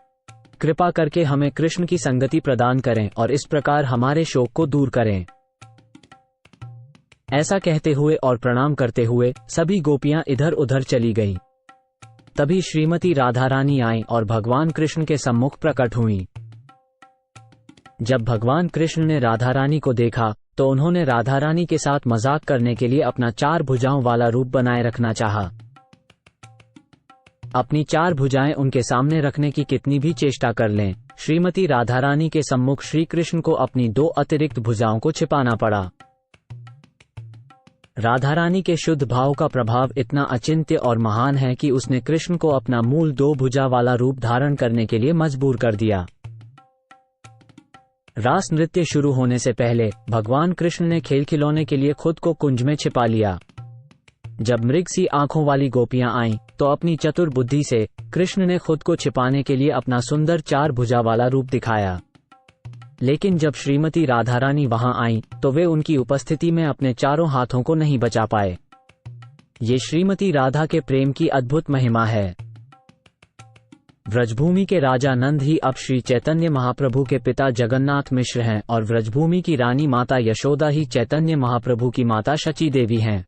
कृपा करके हमें कृष्ण की संगति प्रदान करें और इस प्रकार हमारे शोक को दूर करें। ऐसा कहते हुए और प्रणाम करते हुए सभी गोपियां इधर उधर चली गईं। तभी श्रीमती राधारानी आईं और भगवान कृष्ण के सम्मुख प्रकट हुईं। जब भगवान कृष्ण ने राधारानी को देखा तो उन्होंने राधारानी के साथ मजाक करने के लिए अपना 4 भुजाओं वाला रूप बनाए रखना चाहा। अपनी 4 भुजाएं उनके सामने रखने की कितनी भी चेष्टा कर लें, श्रीमती राधारानी के सम्मुख श्री कृष्ण को अपनी 2 अतिरिक्त भुजाओं को छिपाना पड़ा। राधारानी के शुद्ध भाव का प्रभाव इतना अचिंत्य और महान है कि उसने कृष्ण को अपना मूल 2 भुजा वाला रूप धारण करने के लिए मजबूर कर दिया। रास नृत्य शुरू होने से पहले भगवान कृष्ण ने खेल खिलौने के लिए खुद को कुंज में छिपा लिया। जब मृग सी आंखों वाली गोपियां आईं तो अपनी चतुर बुद्धि से कृष्ण ने खुद को छिपाने के लिए अपना सुंदर 4 भुजा वाला रूप दिखाया। लेकिन जब श्रीमती राधारानी वहां आईं तो वे उनकी उपस्थिति में अपने 4 हाथों को नहीं बचा पाए। ये श्रीमती राधा के प्रेम की अद्भुत महिमा है। व्रजभूमि के राजा नंद ही अब श्री चैतन्य महाप्रभु के पिता जगन्नाथ मिश्र हैं और व्रजभूमि की रानी माता यशोदा ही चैतन्य महाप्रभु की माता शची देवी हैं।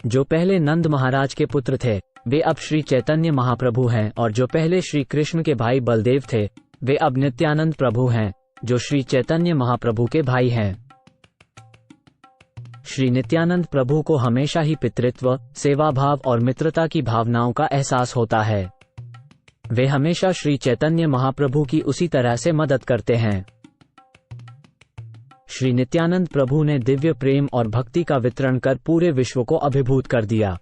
जो पहले नंद महाराज के पुत्र थे वे अब श्री चैतन्य महाप्रभु हैं, और जो पहले श्री कृष्ण के भाई बलदेव थे वे अब नित्यानंद प्रभु हैं, जो श्री चैतन्य महाप्रभु के भाई हैं। श्री नित्यानंद प्रभु को हमेशा ही पितृत्व, सेवा भाव और मित्रता की भावनाओं का एहसास होता है। वे हमेशा श्री चैतन्य महाप्रभु की उसी तरह से मदद करते हैं। श्री नित्यानंद प्रभु ने दिव्य प्रेम और भक्ति का वितरण कर पूरे विश्व को अभिभूत कर दिया।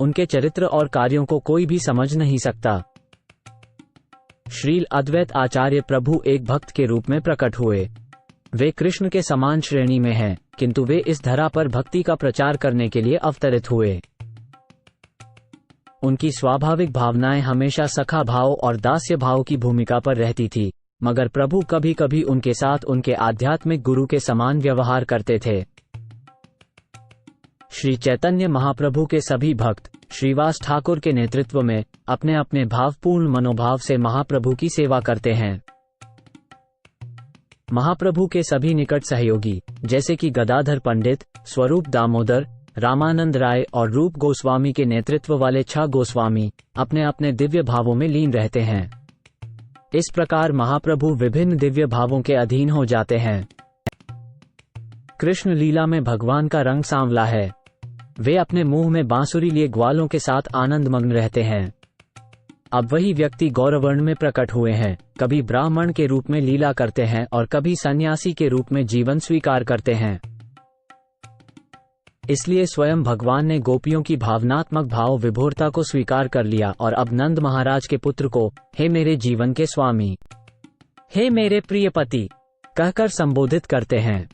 उनके चरित्र और कार्यों को कोई भी समझ नहीं सकता। श्रील अद्वैत आचार्य प्रभु एक भक्त के रूप में प्रकट हुए। वे कृष्ण के समान श्रेणी में हैं, किंतु वे इस धरा पर भक्ति का प्रचार करने के लिए अवतरित हुए। उनकी स्वाभाविक भावनाएं हमेशा सखा भाव और दास्य भाव की भूमिका पर रहती थी, मगर प्रभु कभी कभी उनके साथ उनके आध्यात्मिक गुरु के समान व्यवहार करते थे। श्री चैतन्य महाप्रभु के सभी भक्त श्रीवास ठाकुर के नेतृत्व में अपने अपने भावपूर्ण मनोभाव से महाप्रभु की सेवा करते हैं। महाप्रभु के सभी निकट सहयोगी जैसे कि गदाधर पंडित, स्वरूप दामोदर, रामानंद राय और रूप गोस्वामी के नेतृत्व वाले 6 गोस्वामी अपने अपने दिव्य भावों में लीन रहते हैं। इस प्रकार महाप्रभु विभिन्न दिव्य भावों के अधीन हो जाते हैं। कृष्ण लीला में भगवान का रंग सांवला है। वे अपने मुंह में बांसुरी लिए ग्वालों के साथ आनंदमग्न रहते हैं। अब वही व्यक्ति गौरवर्ण में प्रकट हुए हैं, कभी ब्राह्मण के रूप में लीला करते हैं और कभी सन्यासी के रूप में जीवन स्वीकार करते हैं। इसलिए स्वयं भगवान ने गोपियों की भावनात्मक भाव विभोरता को स्वीकार कर लिया और अब नंद महाराज के पुत्र को हे मेरे जीवन के स्वामी, हे मेरे प्रिय पति कहकर संबोधित करते हैं।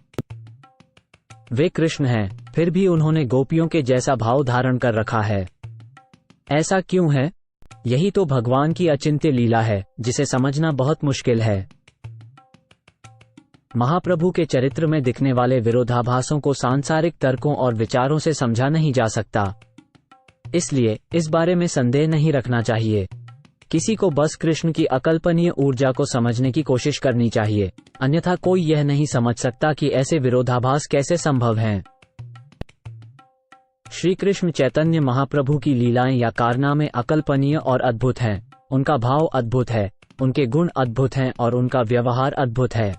वे कृष्ण हैं, फिर भी उन्होंने गोपियों के जैसा भाव धारण कर रखा है। ऐसा क्यों है? यही तो भगवान की अचिंत्य लीला है, जिसे समझना बहुत मुश्किल है। महाप्रभु के चरित्र में दिखने वाले विरोधाभासों को सांसारिक तर्कों और विचारों से समझा नहीं जा सकता। इसलिए इस बारे में संदेह नहीं रखना चाहिए। किसी को बस कृष्ण की अकल्पनीय ऊर्जा को समझने की कोशिश करनी चाहिए, अन्यथा कोई यह नहीं समझ सकता कि ऐसे विरोधाभास कैसे संभव हैं। श्री कृष्ण चैतन्य महाप्रभु की लीलाएं या कारनामे अकल्पनीय और अद्भुत हैं। उनका भाव अद्भुत है, उनके गुण अद्भुत हैं और उनका व्यवहार अद्भुत है।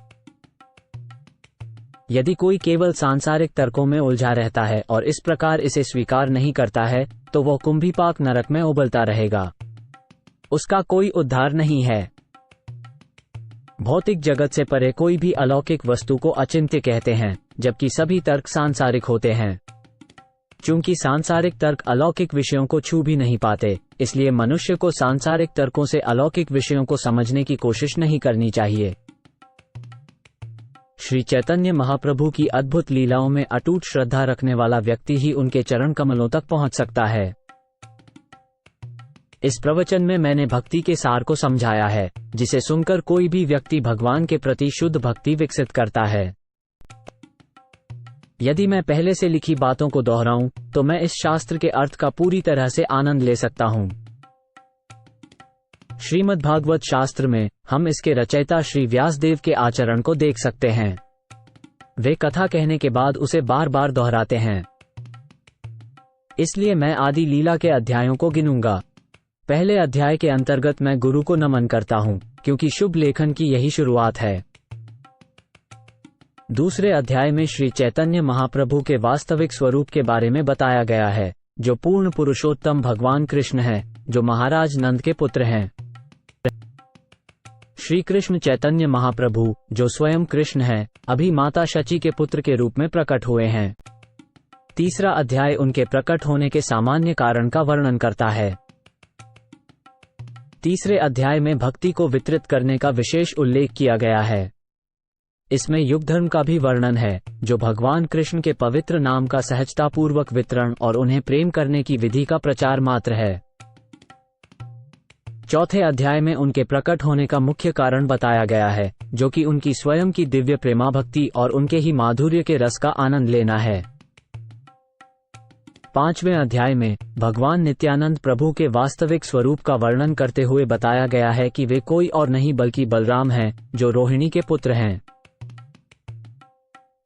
यदि कोई केवल सांसारिक तर्कों में उलझा रहता है और इस प्रकार इसे स्वीकार नहीं करता है तो वह कुंभीपाक नरक में उबलता रहेगा। उसका कोई उद्धार नहीं है। भौतिक जगत से परे कोई भी अलौकिक वस्तु को अचिंत्य कहते हैं, जबकि सभी तर्क सांसारिक होते हैं। चूंकि सांसारिक तर्क अलौकिक विषयों को छू भी नहीं पाते, इसलिए मनुष्य को सांसारिक तर्कों से अलौकिक विषयों को समझने की कोशिश नहीं करनी चाहिए। श्री चैतन्य महाप्रभु की अद्भुत लीलाओं में अटूट श्रद्धा रखने वाला व्यक्ति ही उनके चरण कमलों तक पहुंच सकता है। इस प्रवचन में मैंने भक्ति के सार को समझाया है, जिसे सुनकर कोई भी व्यक्ति भगवान के प्रति शुद्ध भक्ति विकसित करता है। यदि मैं पहले से लिखी बातों को दोहराऊं तो मैं इस शास्त्र के अर्थ का पूरी तरह से आनंद ले सकता हूं। श्रीमद्भागवत शास्त्र में हम इसके रचयिता श्री व्यासदेव के आचरण को देख सकते हैं। वे कथा कहने के बाद उसे बार बार दोहराते हैं। इसलिए मैं आदि लीला के अध्यायों को गिनूंगा। पहले अध्याय के अंतर्गत मैं गुरु को नमन करता हूं, क्योंकि शुभ लेखन की यही शुरुआत है। दूसरे अध्याय में श्री चैतन्य महाप्रभु के वास्तविक स्वरूप के बारे में बताया गया है, जो पूर्ण पुरुषोत्तम भगवान कृष्ण हैं, जो महाराज नंद के पुत्र हैं। श्री कृष्ण चैतन्य महाप्रभु, जो स्वयं कृष्ण हैं, अभी माता शची के पुत्र के रूप में प्रकट हुए हैं। तीसरा अध्याय उनके प्रकट होने के सामान्य कारण का वर्णन करता है। तीसरे अध्याय में भक्ति को वितरित करने का विशेष उल्लेख किया गया है। इसमें युग धर्म का भी वर्णन है, जो भगवान कृष्ण के पवित्र नाम का सहजतापूर्वक वितरण और उन्हें प्रेम करने की विधि का प्रचार मात्र है। चौथे अध्याय में उनके प्रकट होने का मुख्य कारण बताया गया है, जो कि उनकी स्वयं की दिव्य प्रेमा भक्ति और उनके ही माधुर्य के रस का आनंद लेना है। पांचवें अध्याय में भगवान नित्यानंद प्रभु के वास्तविक स्वरूप का वर्णन करते हुए बताया गया है कि वे कोई और नहीं बल्कि बलराम हैं, जो रोहिणी के पुत्र हैं।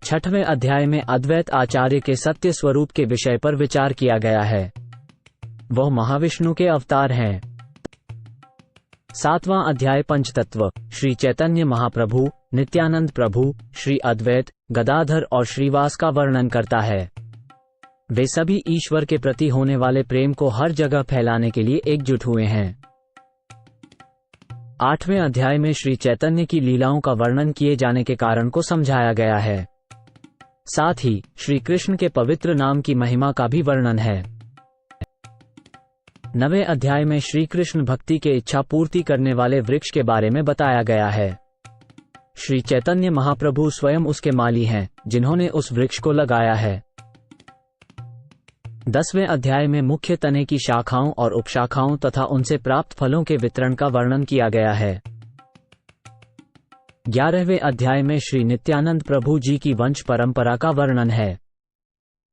6वें अध्याय में अद्वैत आचार्य के सत्य स्वरूप के विषय पर विचार किया गया है। वह महाविष्णु के अवतार हैं। 7वां अध्याय पंचतत्व, श्री चैतन्य महाप्रभु, नित्यानंद प्रभु, श्री अद्वैत, गदाधर और श्रीवास का वर्णन करता है। वे सभी ईश्वर के प्रति होने वाले प्रेम को हर जगह फैलाने के लिए एकजुट हुए हैं। 8वें अध्याय में श्री चैतन्य की लीलाओं का वर्णन किए जाने के कारण को समझाया गया है। साथ ही श्री कृष्ण के पवित्र नाम की महिमा का भी वर्णन है। 9वें अध्याय में श्री कृष्ण भक्ति के इच्छा पूर्ति करने वाले वृक्ष के बारे में बताया गया है। श्री चैतन्य महाप्रभु स्वयं उसके माली हैं, जिन्होंने उस वृक्ष को लगाया है। 10वें अध्याय में मुख्य तने की शाखाओं और उपशाखाओं तथा उनसे प्राप्त फलों के वितरण का वर्णन किया गया है। 11वें अध्याय में श्री नित्यानंद प्रभु जी की वंश परंपरा का वर्णन है।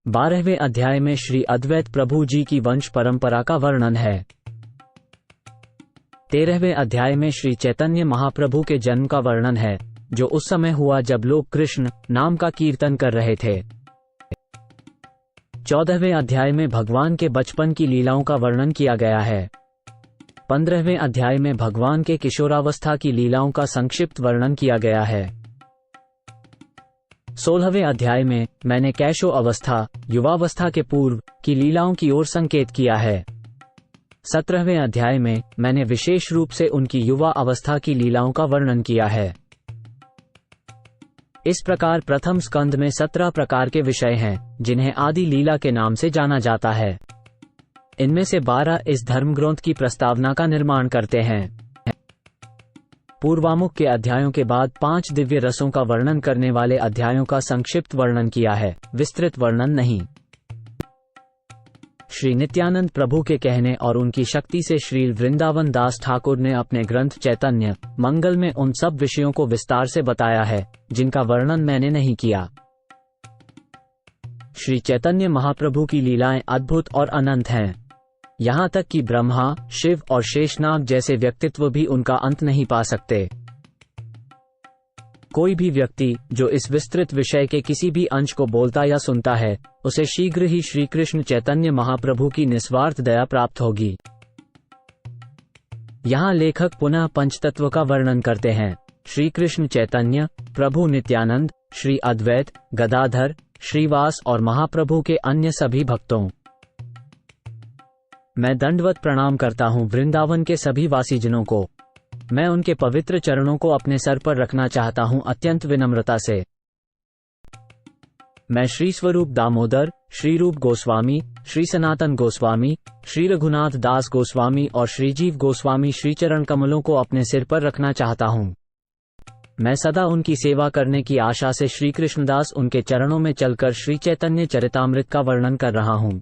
12वें अध्याय में श्री अद्वैत प्रभु जी की वंश परंपरा का वर्णन है। 13वें अध्याय में श्री चैतन्य महाप्रभु के जन्म का वर्णन है, जो उस समय हुआ जब लोग कृष्ण नाम का कीर्तन कर रहे थे। 14वें अध्याय में भगवान के बचपन की लीलाओं का वर्णन किया गया है। 15वें अध्याय में भगवान के किशोरावस्था की लीलाओं का संक्षिप्त वर्णन किया गया है। 16वें अध्याय में मैंने कैशो अवस्था, युवावस्था के पूर्व की लीलाओं की ओर संकेत किया है। 17वें अध्याय में मैंने विशेष रूप से उनकी युवा अवस्था की लीलाओं का वर्णन किया है। इस प्रकार प्रथम स्कंद में 17 प्रकार के विषय हैं, जिन्हें आदि लीला के नाम से जाना जाता है। इनमें से 12 इस धर्म ग्रंथ की प्रस्तावना का निर्माण करते हैं। पूर्वामुख के अध्यायों के बाद 5 दिव्य रसों का वर्णन करने वाले अध्यायों का संक्षिप्त वर्णन किया है, विस्तृत वर्णन नहीं। श्री नित्यानंद प्रभु के कहने और उनकी शक्ति से श्री वृंदावन दास ठाकुर ने अपने ग्रंथ चैतन्य मंगल में उन सब विषयों को विस्तार से बताया है, जिनका वर्णन मैंने नहीं किया। श्री चैतन्य महाप्रभु की लीलाएं अद्भुत और अनंत हैं। यहाँ तक कि ब्रह्मा, शिव और शेषनाग जैसे व्यक्तित्व भी उनका अंत नहीं पा सकते। कोई भी व्यक्ति जो इस विस्तृत विषय के किसी भी अंश को बोलता या सुनता है, उसे शीघ्र ही श्री कृष्ण चैतन्य महाप्रभु की निस्वार्थ दया प्राप्त होगी। यहाँ लेखक पुनः पंचतत्व का वर्णन करते हैं। श्री कृष्ण चैतन्य, प्रभु नित्यानंद, श्री अद्वैत, गदाधर, श्रीवास और महाप्रभु के अन्य सभी भक्तों। मैं दंडवत प्रणाम करता हूँ वृंदावन के सभी वासीजनों को। मैं उनके पवित्र चरणों को अपने सर पर रखना चाहता हूँ अत्यंत विनम्रता से। मैं श्री स्वरूप दामोदर, श्री रूप गोस्वामी, श्री सनातन गोस्वामी, श्री रघुनाथ दास गोस्वामी और श्री जीव गोस्वामी श्री चरण कमलों को अपने सिर पर रखना चाहता हूँ। मैं सदा उनकी सेवा करने की आशा से श्री कृष्णदास उनके चरणों में चलकर श्री चैतन्य चरितामृत का वर्णन कर रहा हूँ।